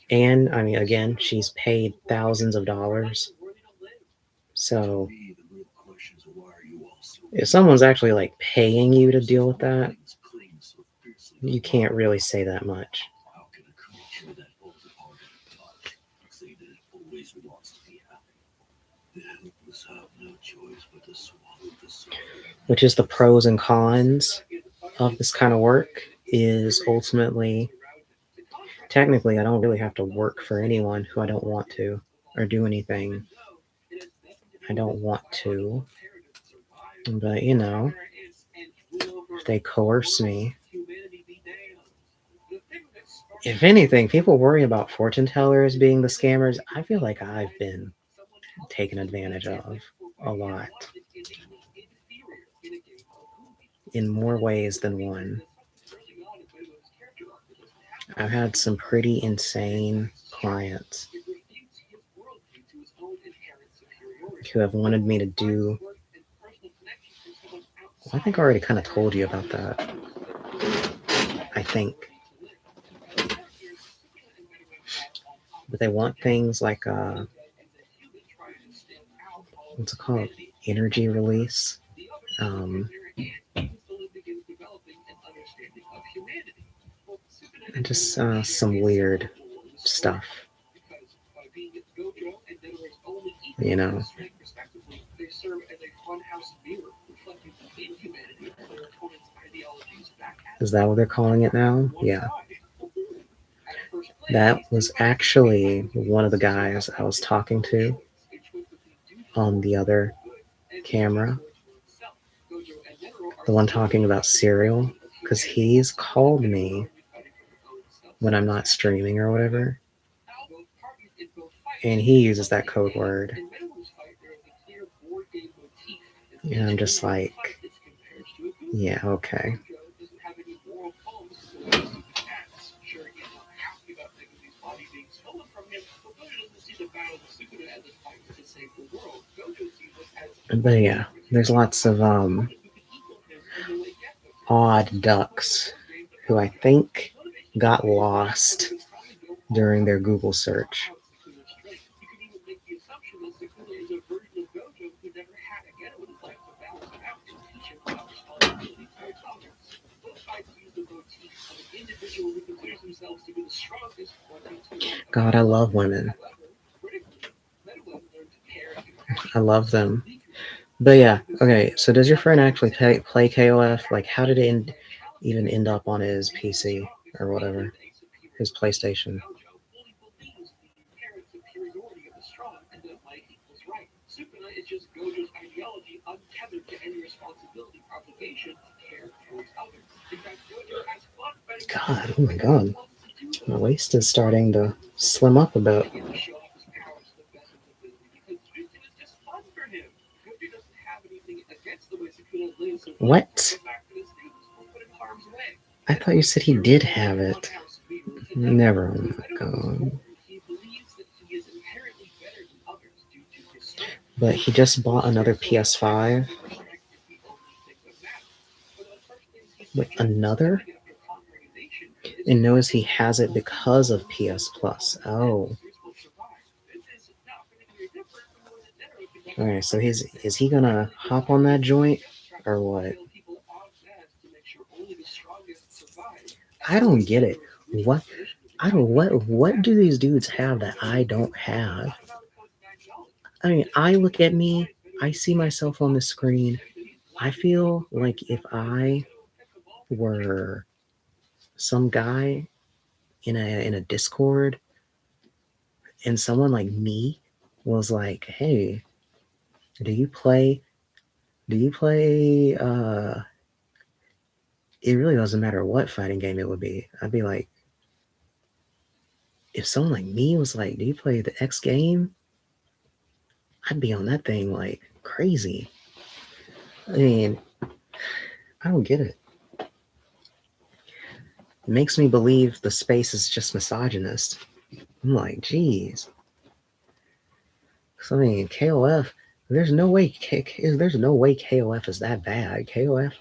And, I mean, again, she's paid thousands of dollars. So, if someone's actually, like, paying you to deal with that, you can't really say that much. How can a creature that falls apart at a touch say that it always wants to be happy? The helpless have no choice but to swallow the suffering. Which is the pros and cons of this kind of work, is ultimately, technically, I don't really have to work for anyone who I don't want to, or do anything I don't want to. But, you know, if they coerce me. If anything, people worry about fortune tellers being the scammers. I feel like I've been taken advantage of a lot. In more ways than one. I've had some pretty insane clients who have wanted me to do. I think I already kind of told you about that. I think. But they want things like, what's it called? Energy release. And just some weird stuff. You know. Is that what they're calling it now? Yeah. That was actually one of the guys I was talking to on the other camera. The one talking about cereal. Because he's called me when I'm not streaming or whatever. And he uses that code word. And I'm just like, yeah, okay. But yeah, there's lots of odd ducks who I think got lost during their Google search. God, I love women. I love them. But yeah, okay, so does your friend actually play KOF? Like, how did it even end up on his PC or whatever? His PlayStation? tethered to any responsibility, obligation, care towards others. In fact, Jojo has fun fighting God, oh my God. My waist is starting to slim up a bit. to show off his powers to the best of his ability because jiu-jitsu is just fun for him. Gojo doesn't have anything against the way Sukuna lives, so What? get back to the students, don't put him in harm's way. I thought you said he did have it. Never. Oh my God. He believes that he is inherently better than others due to his strength. But he just bought another PS5. Wait, another? And knows he has it because of PS Plus. Oh. Alright, so is he gonna hop on that joint? Or what? I don't get it. What do these dudes have that I don't have? I mean, I look at me, I see myself on the screen. I feel like if I were some guy in a Discord and someone like me was like, hey, do you play it really doesn't matter what fighting game it would be. I'd be like, if someone like me was like, do you play the X game? I'd be on that thing like crazy. I mean, I don't get it. It makes me believe the space is just misogynist. I'm like, geez. So, I mean, KOF, there's no way KOF is that bad. KOF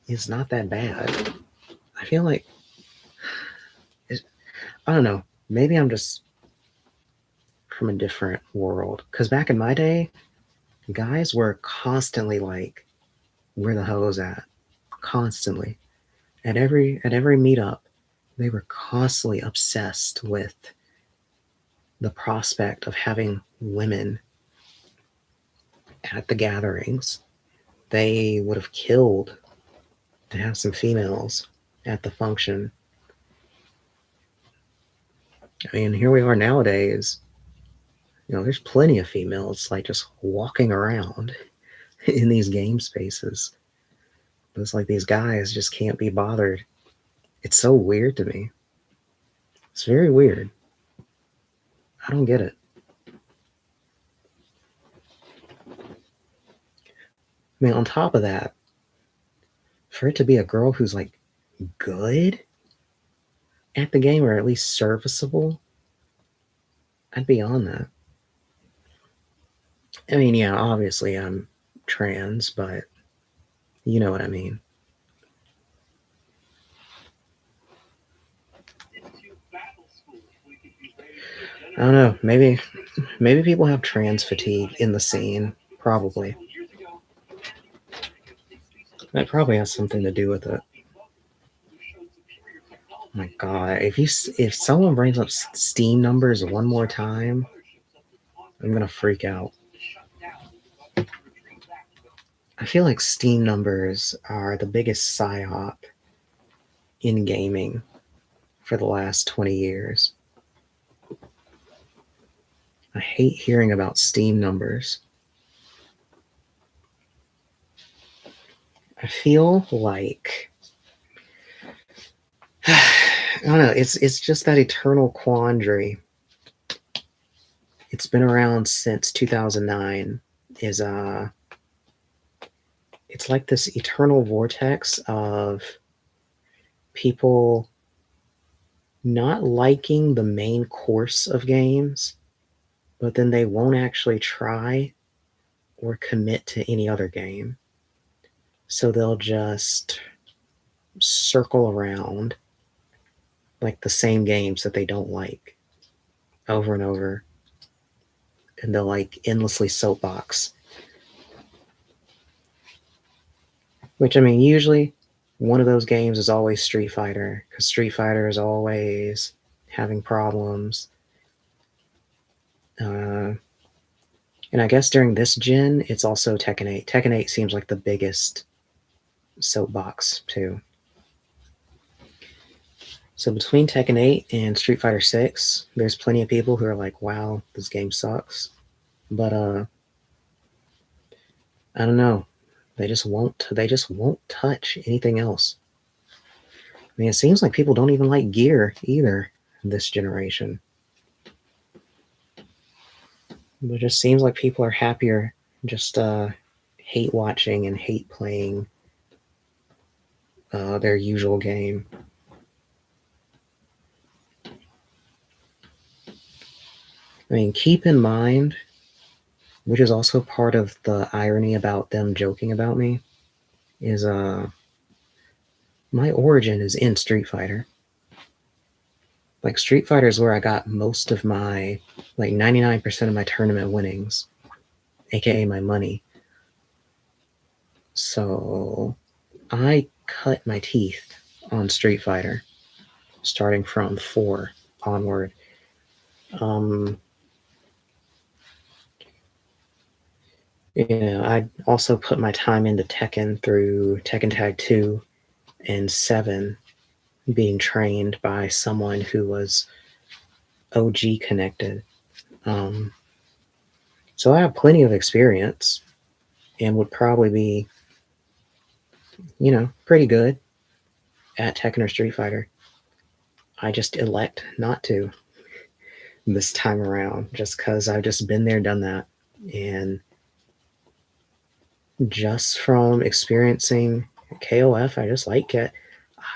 is not that bad. I feel like, I don't know, maybe I'm just from a different world. Because back in my day, guys were constantly like, where the hell is that? Constantly. At every meetup, they were constantly obsessed with the prospect of having women at the gatherings. They would have killed to have some females at the function. I mean, here we are nowadays. You know, there's plenty of females like just walking around in these game spaces. But it's like these guys just can't be bothered. It's so weird to me. It's very weird. I don't get it. I mean, on top of that, for it to be a girl who's like good at the game, or at least serviceable, I'd be on that. I mean, yeah, obviously I'm trans, but you know what I mean. I don't know. Maybe people have trans fatigue in the scene. Probably. That probably has something to do with it. My God, if someone brings up Steam numbers one more time, I'm gonna freak out. I feel like Steam numbers are the biggest psyop in gaming for the last 20 years. I hate hearing about Steam numbers. I feel like I don't know, it's just that eternal quandary. It's been around since 2009. It's like this eternal vortex of people not liking the main course of games, but then they won't actually try or commit to any other game. So they'll just circle around like the same games that they don't like over and over. And they'll like endlessly soapbox. Which, I mean, usually one of those games is always Street Fighter, because Street Fighter is always having problems. And I guess during this gen, it's also Tekken 8. Tekken 8 seems like the biggest soapbox, too. So between Tekken 8 and Street Fighter 6, there's plenty of people who are like, wow, this game sucks. But, I don't know. They just won't touch anything else. I mean, it seems like people don't even like gear either this generation. It just seems like people are happier just hate watching and hate playing their usual game. I mean, keep in mind, which is also part of the irony about them joking about me, is my origin is in Street Fighter. Like, Street Fighter is where I got most of my, like, 99% of my tournament winnings, aka my money. So I cut my teeth on Street Fighter, starting from 4 onward. I also put my time into Tekken through Tekken Tag 2 and 7, being trained by someone who was OG connected. So I have plenty of experience and would probably be, pretty good at Tekken or Street Fighter. I just elect not to this time around, just because I've just been there, done that. And just from experiencing KOF, I just like it.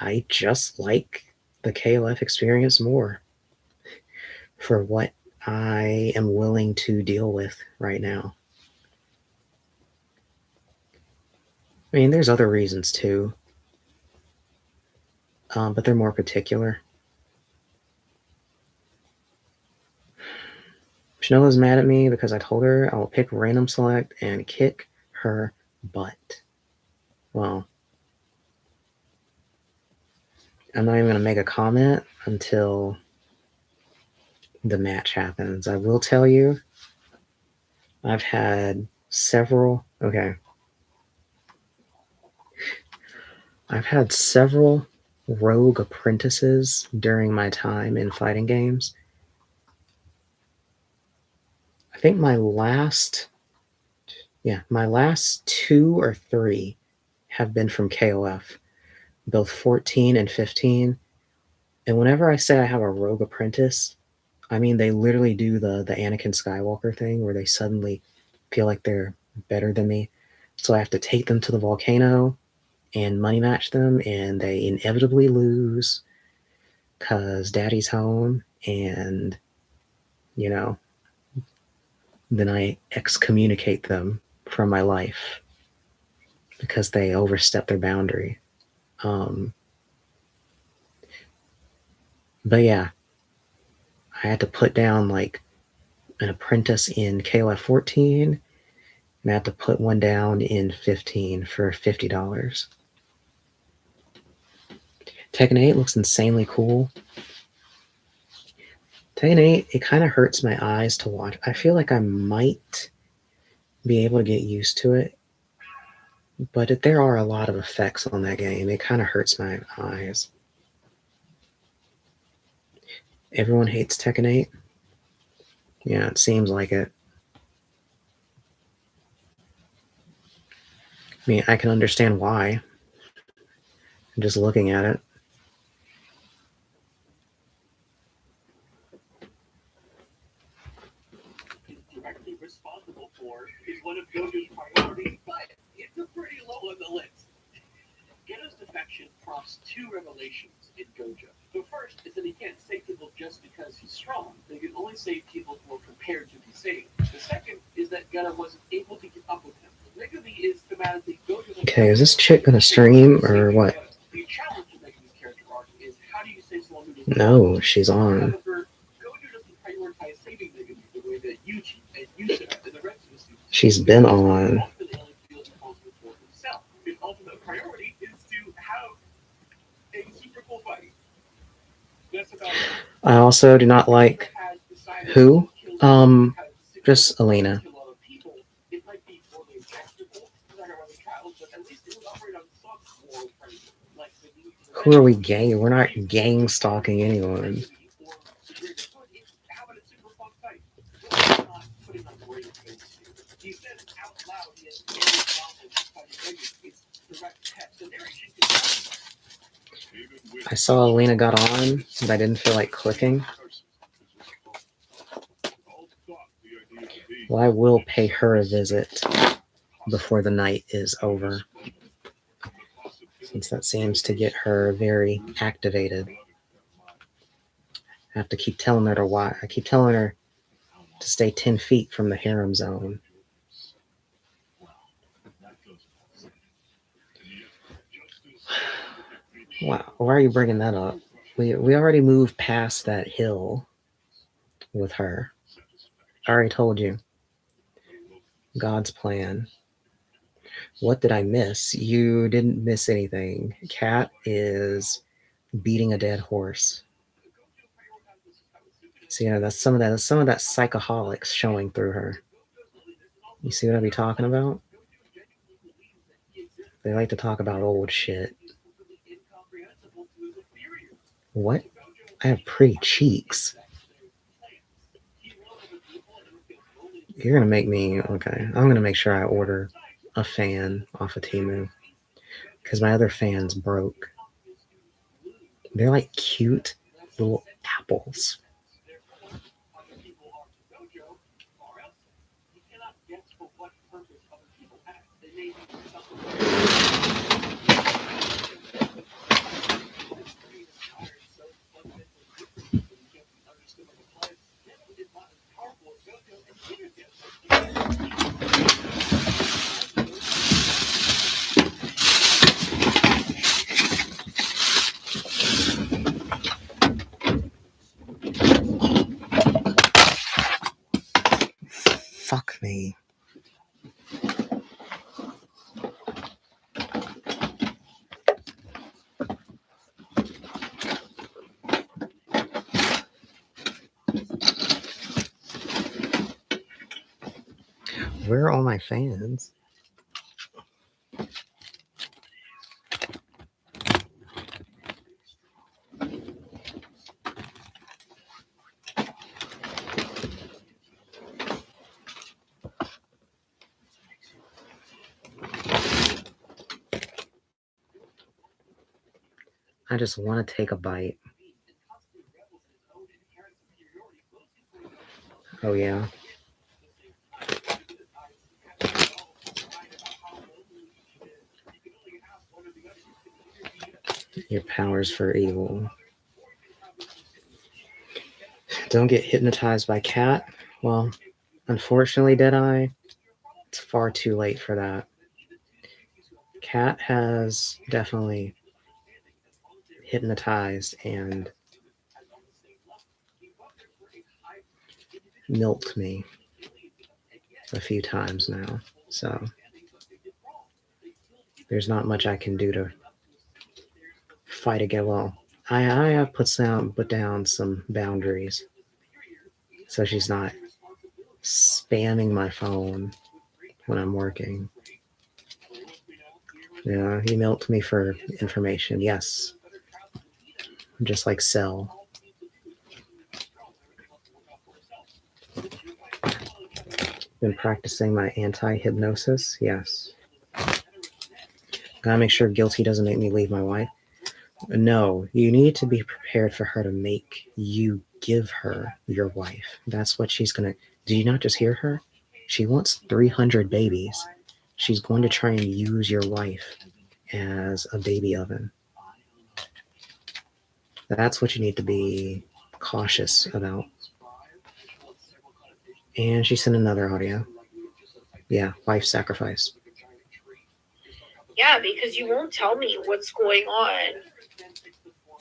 I just like the KOF experience more for what I am willing to deal with right now. I mean, there's other reasons too, but they're more particular. Shanoa's mad at me because I told her I'll pick random select and kick her butt. Well, I'm not even going to make a comment until the match happens. I will tell you, I've had several rogue apprentices during my time in fighting games. I think my last 2 or 3 have been from KOF, both 14 and 15. And whenever I say I have a rogue apprentice, I mean they literally do the Anakin Skywalker thing where they suddenly feel like they're better than me. So I have to take them to the volcano and money match them, and they inevitably lose because daddy's home, and then I excommunicate them from my life because they overstep their boundary. But yeah, I had to put down like an apprentice in KOF 14, and I had to put one down in 15 for $50. Tekken 8 looks insanely cool. Tekken 8, it kind of hurts my eyes to watch. I feel like I might be able to get used to it, but there are a lot of effects on that game. It kind of hurts my eyes. Everyone hates Tekken 8? Yeah, it seems like it. I mean, I can understand why. Just looking at it. Directly responsible for is one of Gojo's priorities, but it's a pretty low on the list. Geto's defection prompts 2 revelations in Gojo. The first is that he can't save people just because he's strong. They can only save people who are prepared to be saved. The second is that Geto wasn't able to get up with him. Megumi is thematically Gojo's. Okay, is this chick gonna stream or what? The challenge of Megumi's character arc is how do you save someone who doesn't. No, she's on. However, Gojo doesn't prioritize saving Megumi the way that Yuji and Yusuf and the rest of the students. She's been on. His ultimate priority is to have a super cool fight. That's about it. I also do not like who? Just Elena. Who are we gang? We're not gang stalking anyone. I saw Elena got on, but I didn't feel like clicking. Well, I will pay her a visit before the night is over, since that seems to get her very activated. I have to keep telling her to why. I keep telling her to stay 10 feet from the harem zone. Wow, why are you bringing that up? We already moved past that hill with her. I already told you. God's plan. What did I miss? You didn't miss anything. Kat is beating a dead horse. So yeah, that's some of that psychoholics showing through her. You see what I be talking about? They like to talk about old shit. What? I have pretty cheeks. You're gonna make me okay. I'm gonna make sure I order a fan off of Temu because my other fan's broke. They're like cute little apples. Fuck me. Where are all my fans? I just want to take a bite. Oh, yeah. Your powers for evil. Don't get hypnotized by Kat. Well, unfortunately, Deadeye, it's far too late for that. Kat has definitely hypnotized and milked me a few times now. So there's not much I can do to fight again. Well, I have put down some boundaries so she's not spamming my phone when I'm working. Yeah, he milked me for information. Yes. Just like Cell. Been practicing my anti-hypnosis. Yes. Gotta make sure guilty doesn't make me leave my wife. No, you need to be prepared for her to make you give her your wife. That's what she's gonna. Do you not just hear her? She wants 300 babies. She's going to try and use your wife as a baby oven. That's what you need to be cautious about. And she sent another audio. Yeah, wife sacrifice. Yeah, because you won't tell me what's going on.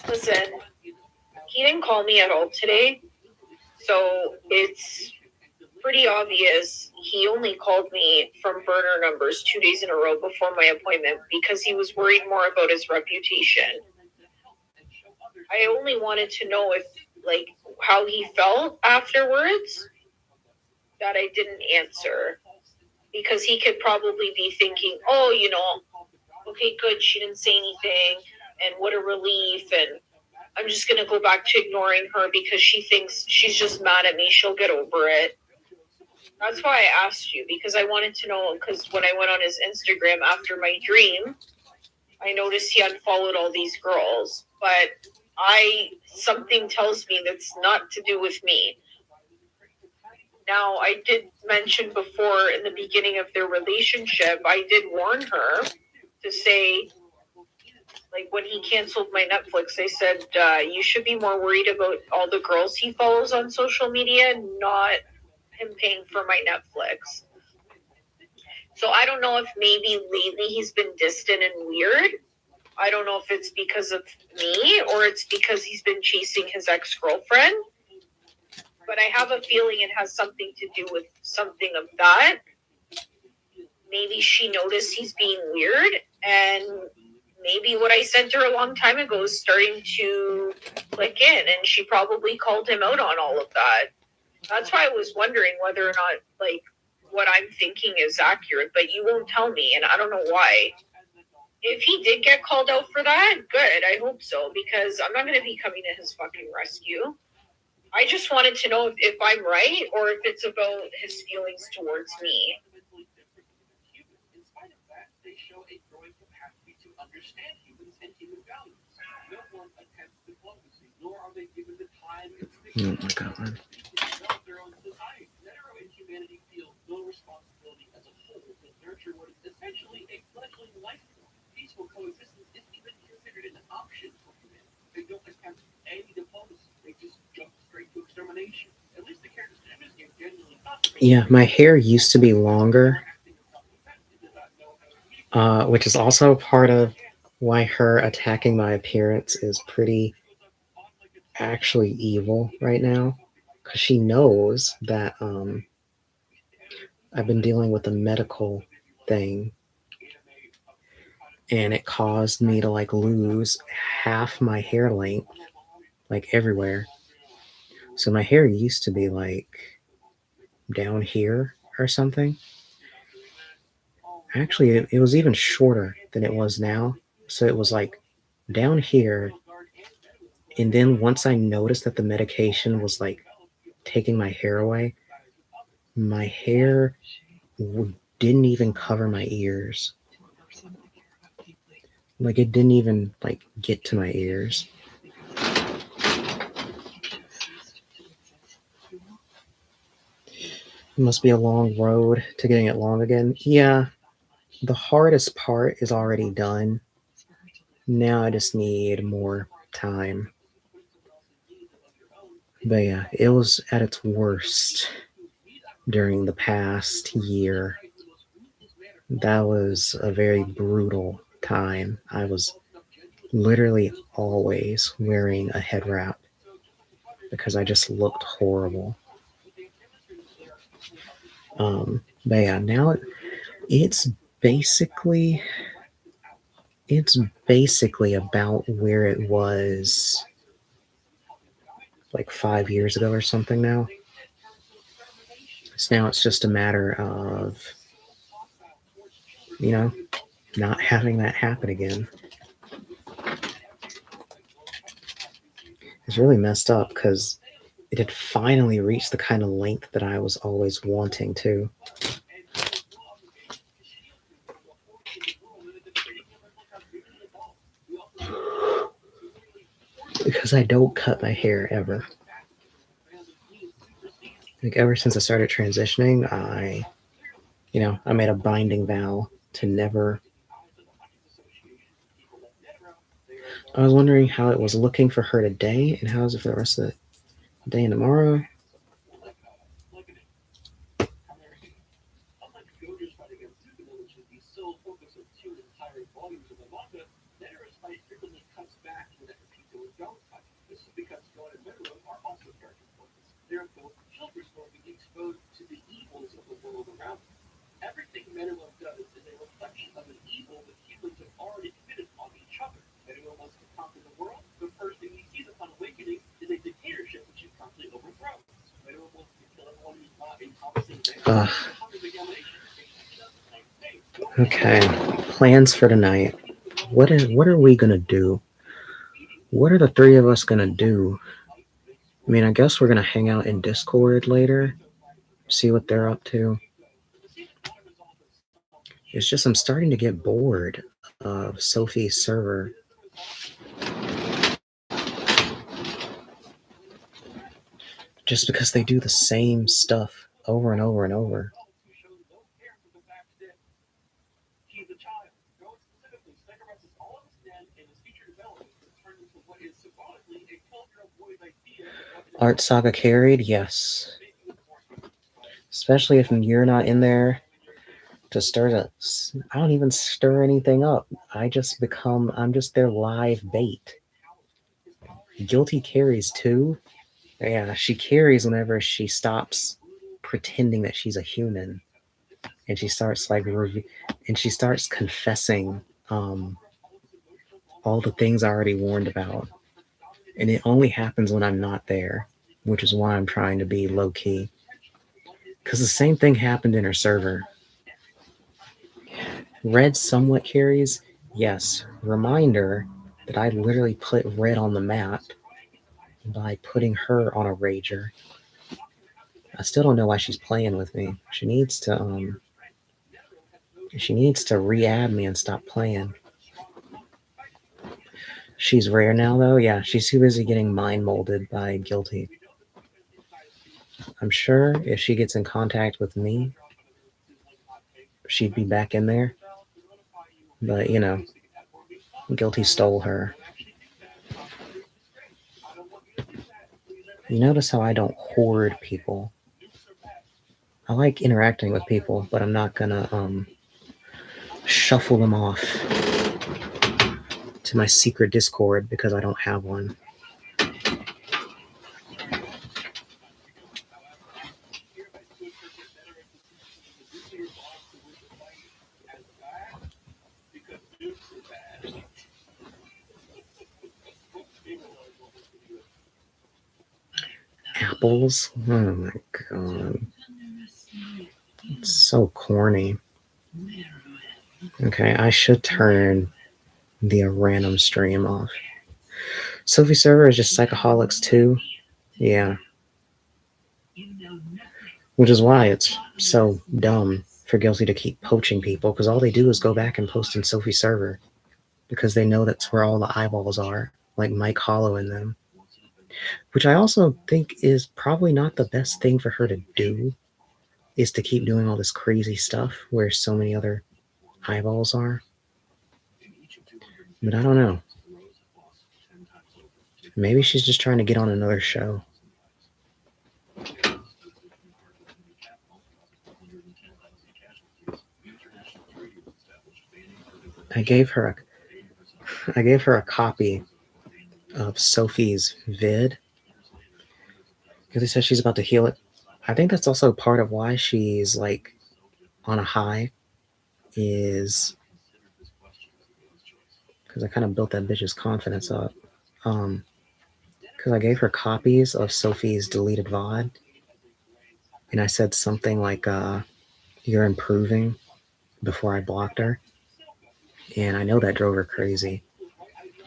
Listen, he didn't call me at all today, so it's pretty obvious he only called me from burner numbers 2 days in a row before my appointment because he was worried more about his reputation. I only wanted to know if, like, how he felt afterwards that I didn't answer. Because he could probably be thinking, oh, you know, okay, good, she didn't say anything, and what a relief, and I'm just going to go back to ignoring her because she thinks she's just mad at me, she'll get over it. That's why I asked you, because I wanted to know, because when I went on his Instagram after my dream, I noticed he unfollowed all these girls, but something tells me that's not to do with me. Now, I did mention before in the beginning of their relationship, I did warn her to say, like when he canceled my Netflix, I said, you should be more worried about all the girls he follows on social media, not him paying for my Netflix. So I don't know if maybe lately he's been distant and weird. I don't know if it's because of me or it's because he's been chasing his ex-girlfriend. But I have a feeling it has something to do with something of that. Maybe she noticed he's being weird, and maybe what I sent her a long time ago is starting to click in, and she probably called him out on all of that. That's why I was wondering whether or not, like, what I'm thinking is accurate, but you won't tell me, and I don't know why. If he did get called out for that, good, I hope so, because I'm not going to be coming to his fucking rescue. I just wanted to know if I'm right or if it's about his feelings towards me. In spite of that, they show a growing capacity to understand humans and human values. No one attempts diplomacy, nor are they given the time and space Oh my God. to develop their own society. Hetero and humanity feel no responsibility as a whole to nurture what is essentially a fledgling life form. Peaceful coexistence isn't even considered an option for humanity. They don't attempt any diplomacy. They just jump straight to extermination. At least the characters in this game genuinely thought. Yeah, my hair used to be longer, which is also part of why her attacking my appearance is pretty actually evil right now, because she knows that I've been dealing with a medical thing, and it caused me to like lose half my hair length, like everywhere. So my hair used to be like down here or something. Actually, it was even shorter than it was now. So it was like down here. And then once I noticed that the medication was like taking my hair away, my hair didn't even cover my ears. Like it didn't even like get to my ears. It must be a long road to getting it long again. Yeah, the hardest part is already done. Now I just need more time. But yeah, it was at its worst during the past year. That was a very brutal time. I was literally always wearing a head wrap because I just looked horrible. But yeah, now it's basically about where it was like 5 years ago or something now. So now it's just a matter of, not having that happen again. It's really messed up because it had finally reached the kind of length that I was always wanting to. Because I don't cut my hair ever. Like ever since I started transitioning, I made a binding vow to never. I was wondering how it was looking for her today and how is it for the rest of the day and tomorrow. Everything Menelope does is a reflection of an evil that humans have already committed on each other. Menelope wants to conquer the world. The first thing he sees upon awakening is a dictatorship which he promptly overthrows. Menelope wants to kill everyone who's not encompassing Okay, plans for tonight. What are we gonna do? What are the three of us gonna do? I mean, I guess we're gonna hang out in Discord later, see what they're up to. It's just I'm starting to get bored of Sophie's server. Just because they do the same stuff over and over and over. Art Saga carried, yes. Especially if you're not in there to stir the... I don't even stir anything up. I'm just their live bait. Guilty carries too. Yeah, she carries whenever she stops pretending that she's a human. And she starts confessing all the things I already warned about. And it only happens when I'm not there, which is why I'm trying to be low-key. Because the same thing happened in her server. Red somewhat carries, yes. Reminder that I literally put red on the map by putting her on a rager. I still don't know why she's playing with me. She needs to re-add me and stop playing. She's rare now, though. Yeah, she's too busy getting mind molded by Guilty. I'm sure if she gets in contact with me, she'd be back in there. But, you know, Guilty stole her. You notice how I don't hoard people. I like interacting with people, but I'm not gonna shuffle them off to my secret Discord because I don't have one. Apples? Oh my god. It's so corny. Okay, I should turn the random stream off. Sophie server is just Psychoholics too. Yeah. Which is why it's so dumb for Guilty to keep poaching people, because all they do is go back and post in Sophie server. Because they know that's where all the eyeballs are, like Mike Hollow in them. Which I also think is probably not the best thing for her to do, is to keep doing all this crazy stuff where so many other eyeballs are. But I don't know. Maybe she's just trying to get on another show. I gave her a copy of Sophie's vid because he says she's about to heal it. I think that's also part of why she's like on a high, is because I kind of built that bitch's confidence up. Because I gave her copies of Sophie's deleted VOD, and I said something like, "You're improving," before I blocked her, and I know that drove her crazy.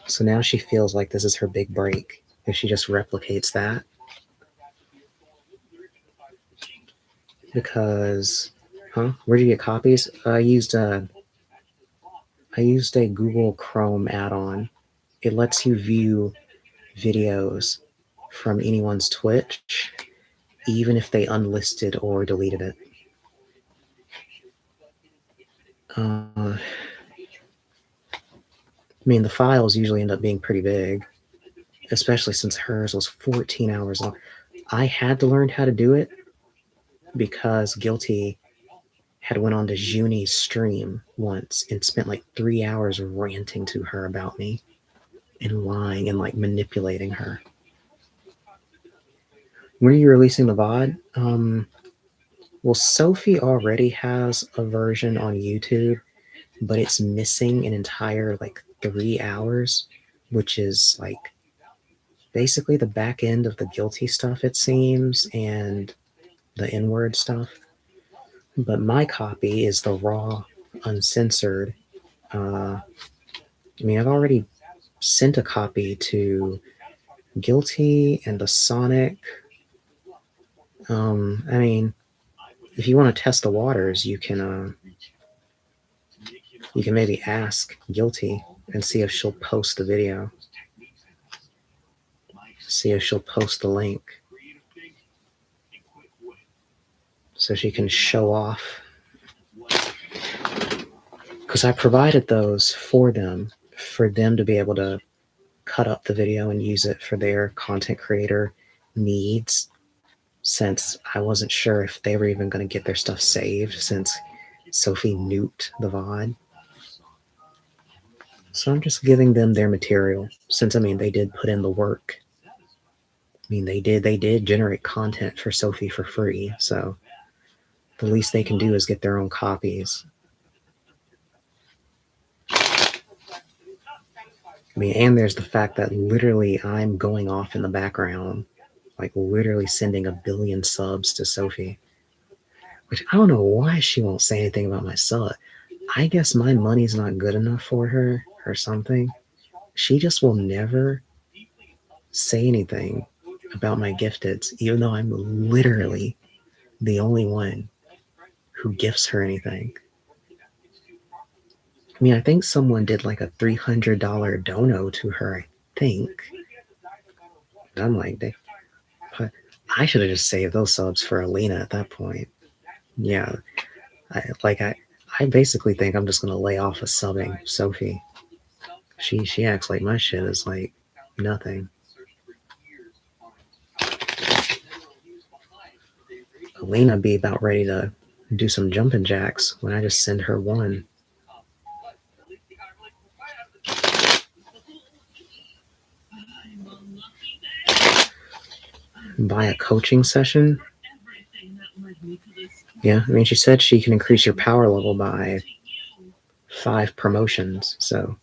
So now she feels like this is her big break if she just replicates that. Because, where'd you get copies? I used a Google Chrome add-on. It lets you view videos from anyone's Twitch, even if they unlisted or deleted it. I mean, the files usually end up being pretty big, especially since hers was 14 hours long. I had to learn how to do it because Guilty had went on to Juni's stream once and spent like 3 hours ranting to her about me and lying and like manipulating her. When are you releasing the VOD? Well, Sophie already has a version on YouTube, but it's missing an entire like 3 hours, which is like basically the back end of the Guilty stuff, it seems, and the N-word stuff. But my copy is the raw, uncensored. I mean, I've already sent a copy to Guilty and the Sonic. I mean, if you want to test the waters, you can maybe ask Guilty and see if she'll post the video. See if she'll post the link so she can show off. Because I provided those for them to be able to cut up the video and use it for their content creator needs, since I wasn't sure if they were even going to get their stuff saved since Sophie nuked the VOD. So I'm just giving them their material, since, I mean, they did put in the work. I mean, they did generate content for Sophie for free, so the least they can do is get their own copies. I mean, and there's the fact that literally I'm going off in the background, like literally sending 1 billion subs to Sophie, which I don't know why she won't say anything about my sub. I guess my money's not good enough for her or something. She just will never say anything about my gifteds, even though I'm literally the only one who gifts her anything. I mean, I think someone did like a $300 dono to her, I think. And I'm like, I should have just saved those subs for Alina at that point. Yeah, I basically think I'm just gonna lay off of subbing Sophie. She acts like my shit is like nothing. Alina be about ready to do some jumping jacks when I just send her one. Buy a coaching session? Yeah, I mean, she said she can increase your power level by 5 promotions, so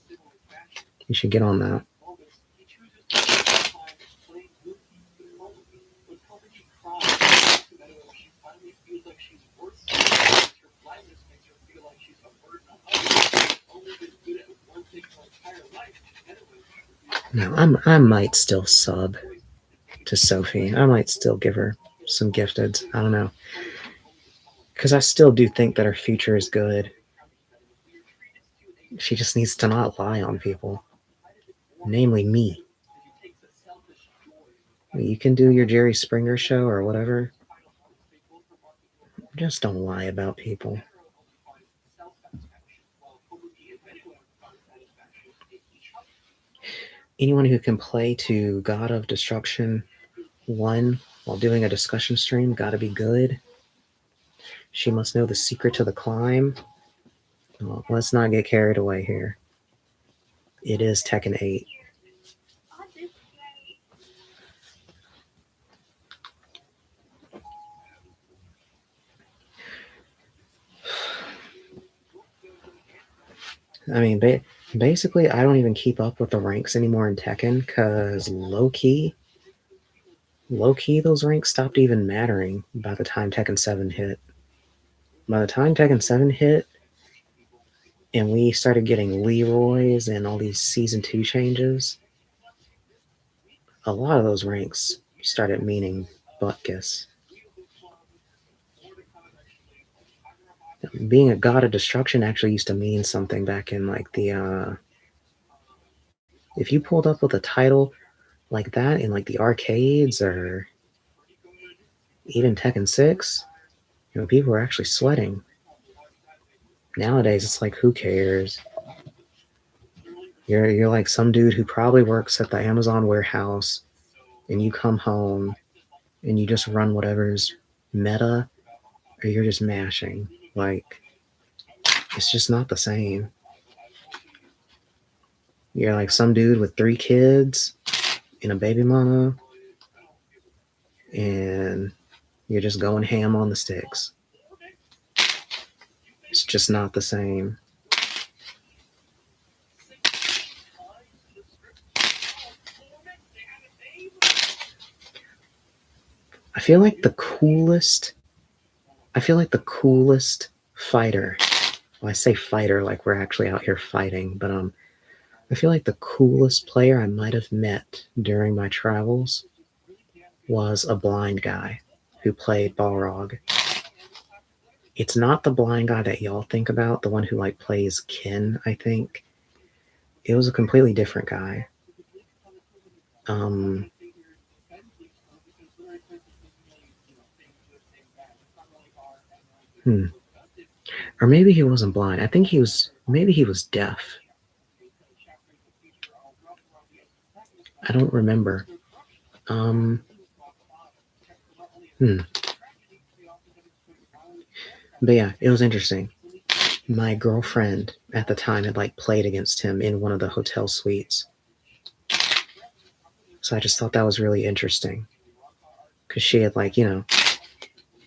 you should get on that. No, I might still sub to Sophie. I might still give her some gifteds. I don't know. Because I still do think that her future is good. She just needs to not lie on people. Namely me. You can do your Jerry Springer show or whatever. Just don't lie about people. Anyone who can play to God of Destruction 1 while doing a discussion stream gotta be good. She must know the secret to the climb. Well, let's not get carried away here. It is Tekken 8. I mean, basically, I don't even keep up with the ranks anymore in Tekken because low-key, those ranks stopped even mattering by the time Tekken 7 hit. By the time Tekken 7 hit, and we started getting Leroy's and all these Season 2 changes, a lot of those ranks started meaning butt-kiss. Being a God of Destruction actually used to mean something back in like the if you pulled up with a title like that in like the arcades or even Tekken 6, you know, people were actually sweating. Nowadays it's like, who cares? You're like some dude who probably works at the Amazon warehouse and you come home and you just run whatever's meta or you're just mashing. Like, it's just not the same. You're like some dude with 3 kids and a baby mama, and you're just going ham on the sticks. It's just not the same. I feel like the coolest fighter, well, I say fighter like we're actually out here fighting, but I feel like the coolest player I might have met during my travels was a blind guy who played Balrog. It's not the blind guy that y'all think about, the one who like plays Ken, I think. It was a completely different guy. Or maybe he wasn't blind. I think maybe he was deaf. I don't remember. But yeah, it was interesting. My girlfriend at the time had like played against him in one of the hotel suites. So I just thought that was really interesting. Because she had like,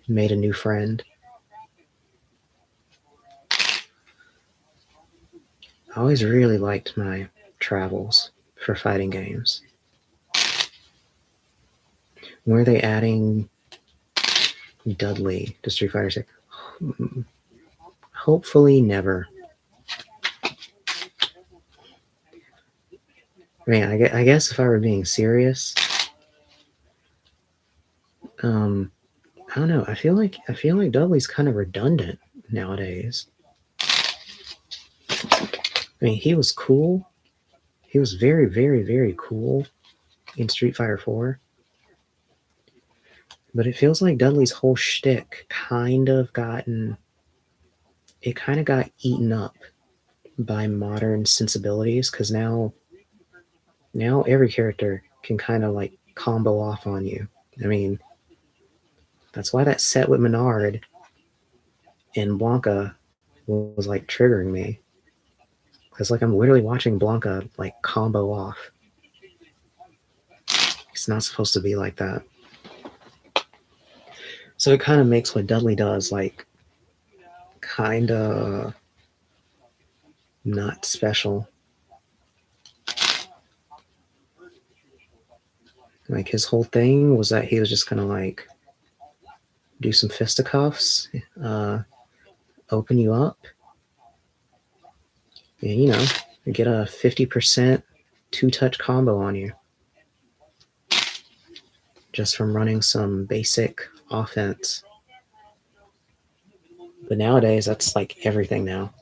made a new friend. I always really liked my travels for fighting games. When are they adding Dudley to Street Fighter 6? Hopefully never. I mean, I guess if I were being serious, I don't know. I feel like Dudley's kind of redundant nowadays. I mean, he was cool. He was very, very, very cool in Street Fighter 4. But it feels like Dudley's whole shtick kind of got eaten up by modern sensibilities, because now every character can kind of like combo off on you. I mean, that's why that set with Menard and Blanca was like triggering me. Because like I'm literally watching Blanca like combo off. It's not supposed to be like that. So it kind of makes what Dudley does like kind of not special. Like his whole thing was that he was just gonna like do some fisticuffs, open you up, and get a 50% two-touch combo on you just from running some basic offense. But nowadays, that's like everything now.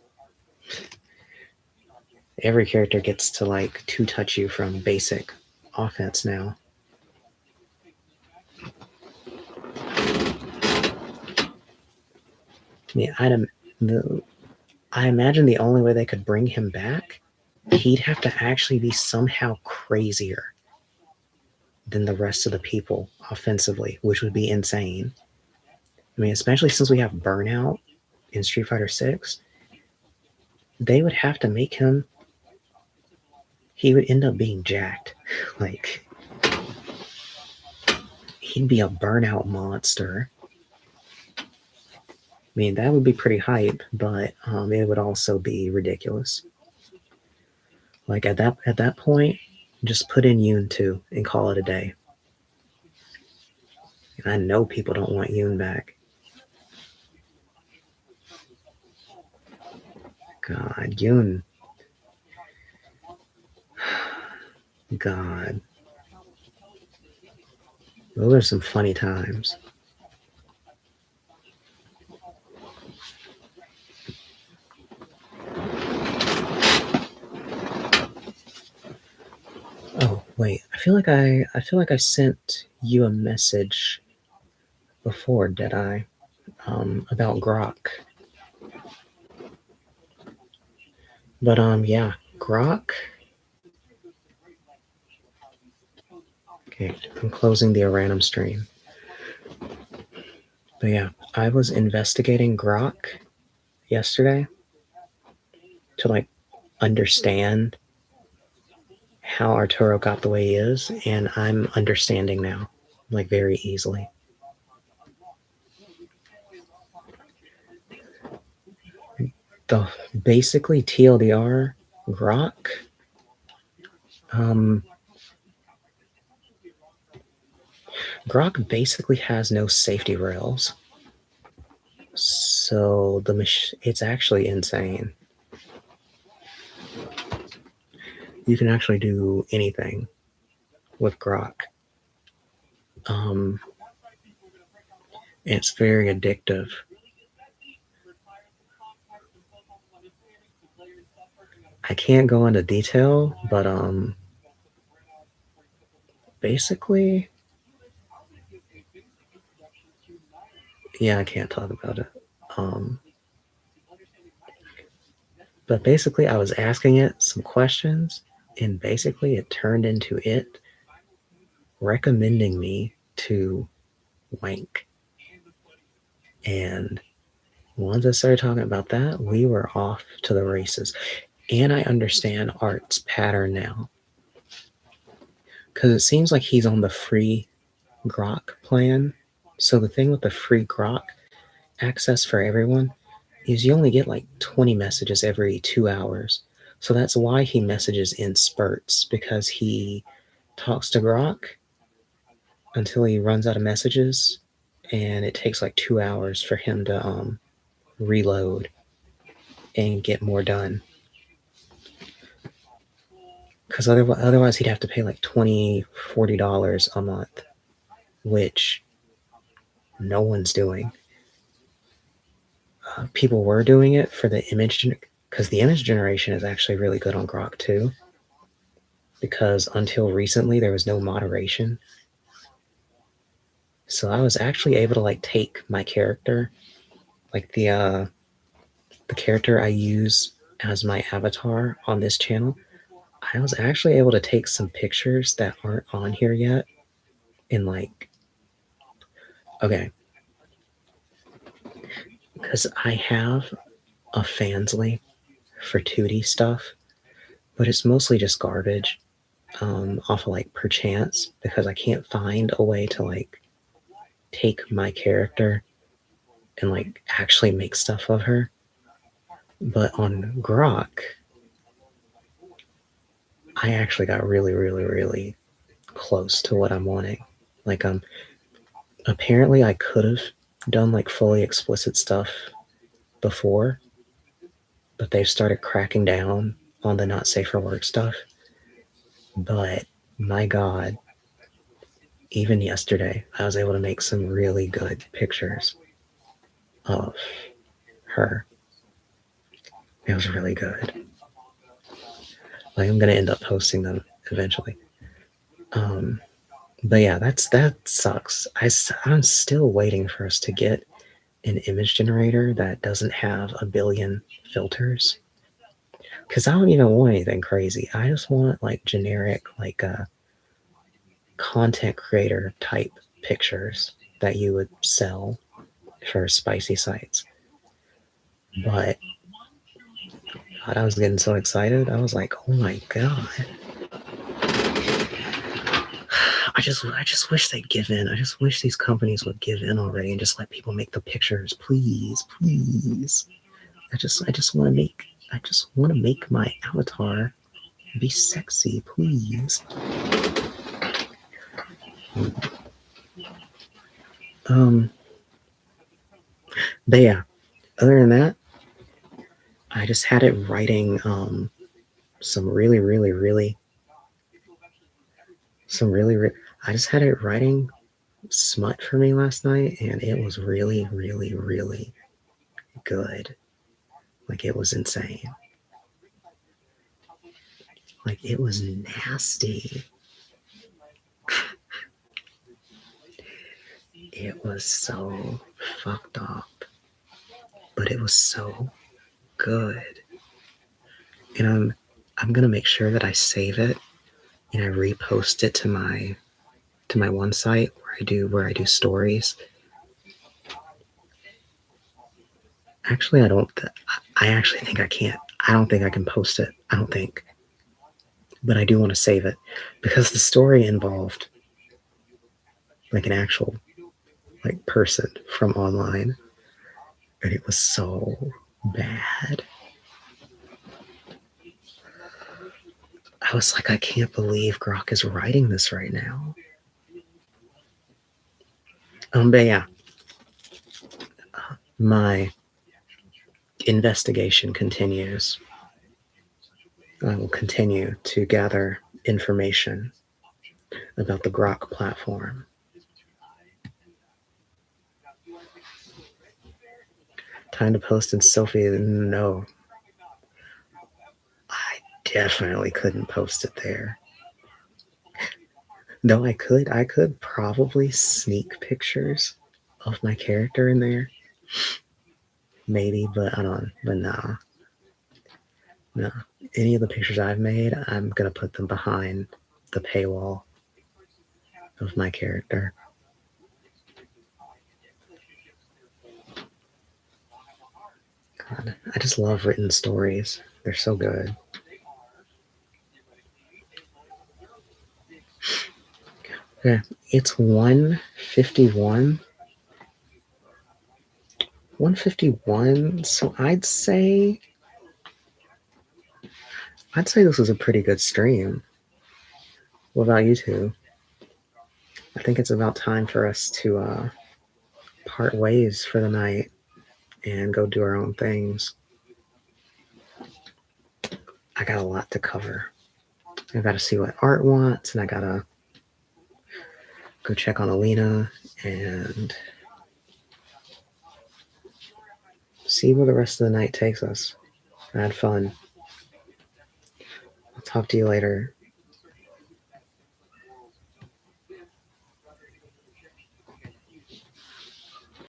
Every character gets to like two-touch you from basic offense now. Yeah, I imagine the only way they could bring him back, he'd have to actually be somehow crazier than the rest of the people offensively, which would be insane. I mean, especially since we have Burnout in Street Fighter 6, they would have to make him, he would end up being jacked. Like, he'd be a Burnout monster. I mean, that would be pretty hype, but it would also be ridiculous. Like at that point, just put in Yoon 2 and call it a day. And I know people don't want Yoon back. God, Yoon. God. Those are some funny times. Oh, wait. I feel like I sent you a message before, did I? About Grok. But yeah, Grok. Okay, I'm closing the random stream. But yeah, I was investigating Grok yesterday to like understand how Arturo got the way he is, and I'm understanding now, like very easily. Basically TLDR, Grok, Grok basically has no safety rails, so it's actually insane. You can actually do anything with Grok. It's very addictive. I can't go into detail, but basically, yeah, I can't talk about it. But basically, I was asking it some questions, and basically, it turned into it recommending me to wank. And once I started talking about that, we were off to the races. And I understand Art's pattern now. Because it seems like he's on the free Grok plan. So the thing with the free Grok access for everyone is you only get like 20 messages every 2 hours. So that's why he messages in spurts, because he talks to Grok until he runs out of messages, and it takes like 2 hours for him to reload and get more done. Because otherwise he'd have to pay like $20-$40 a month, which no one's doing. People were doing it for the image, because the image generation is actually really good on Grok too. Because until recently there was no moderation. So I was actually able to like take my character, like the character I use as my avatar on this channel. I was actually able to take some pictures that aren't on here yet, and like, okay, because I have a Fansly for 2D stuff, but it's mostly just garbage off of like Perchance, because I can't find a way to like take my character and like actually make stuff of her. But on Grok, I actually got really, really, really close to what I'm wanting. Like, apparently I could have done like fully explicit stuff before, but they've started cracking down on the not safe for work stuff. But my God, even yesterday, I was able to make some really good pictures of her. It was really good. Like, I'm gonna end up posting them eventually. But yeah, that sucks. I'm still waiting for us to get an image generator that doesn't have a billion filters. Because I don't even want anything crazy. I just want like generic, like content creator type pictures that you would sell for spicy sites. But God, I was getting so excited. I was like, oh my God. I just wish they'd give in. I just wish these companies would give in already and just let people make the pictures. Please, please. I just want to make my avatar be sexy, please. But yeah, other than that, I just had it writing some really I just had it writing smut for me last night, and it was really good. Like, it was insane. Like, it was nasty. It was so fucked up, but it was so good. And I'm gonna make sure that I save it and I repost it to my one site where I do stories. Actually, I actually think I can't. I don't think I can post it. I don't think. But I do want to save it because the story involved like an actual like person from online, and it was so bad. I was like, I can't believe Grok is writing this right now. But yeah, my investigation continues. I will continue to gather information about the Grok platform. Time to post in Sophie? No. I definitely couldn't post it there. Though I could probably sneak pictures of my character in there. Maybe, but I don't, but no. No. Any of the pictures I've made, I'm going to put them behind the paywall of my character. God, I just love written stories. They're so good. Okay, it's 1:51. 1:51. So I'd say this was a pretty good stream. What about you two? I think it's about time for us to part ways for the night and go do our own things. I got a lot to cover. I got to see what Art wants, and I got to go check on Alina and see where the rest of the night takes us. I had fun. I'll talk to you later.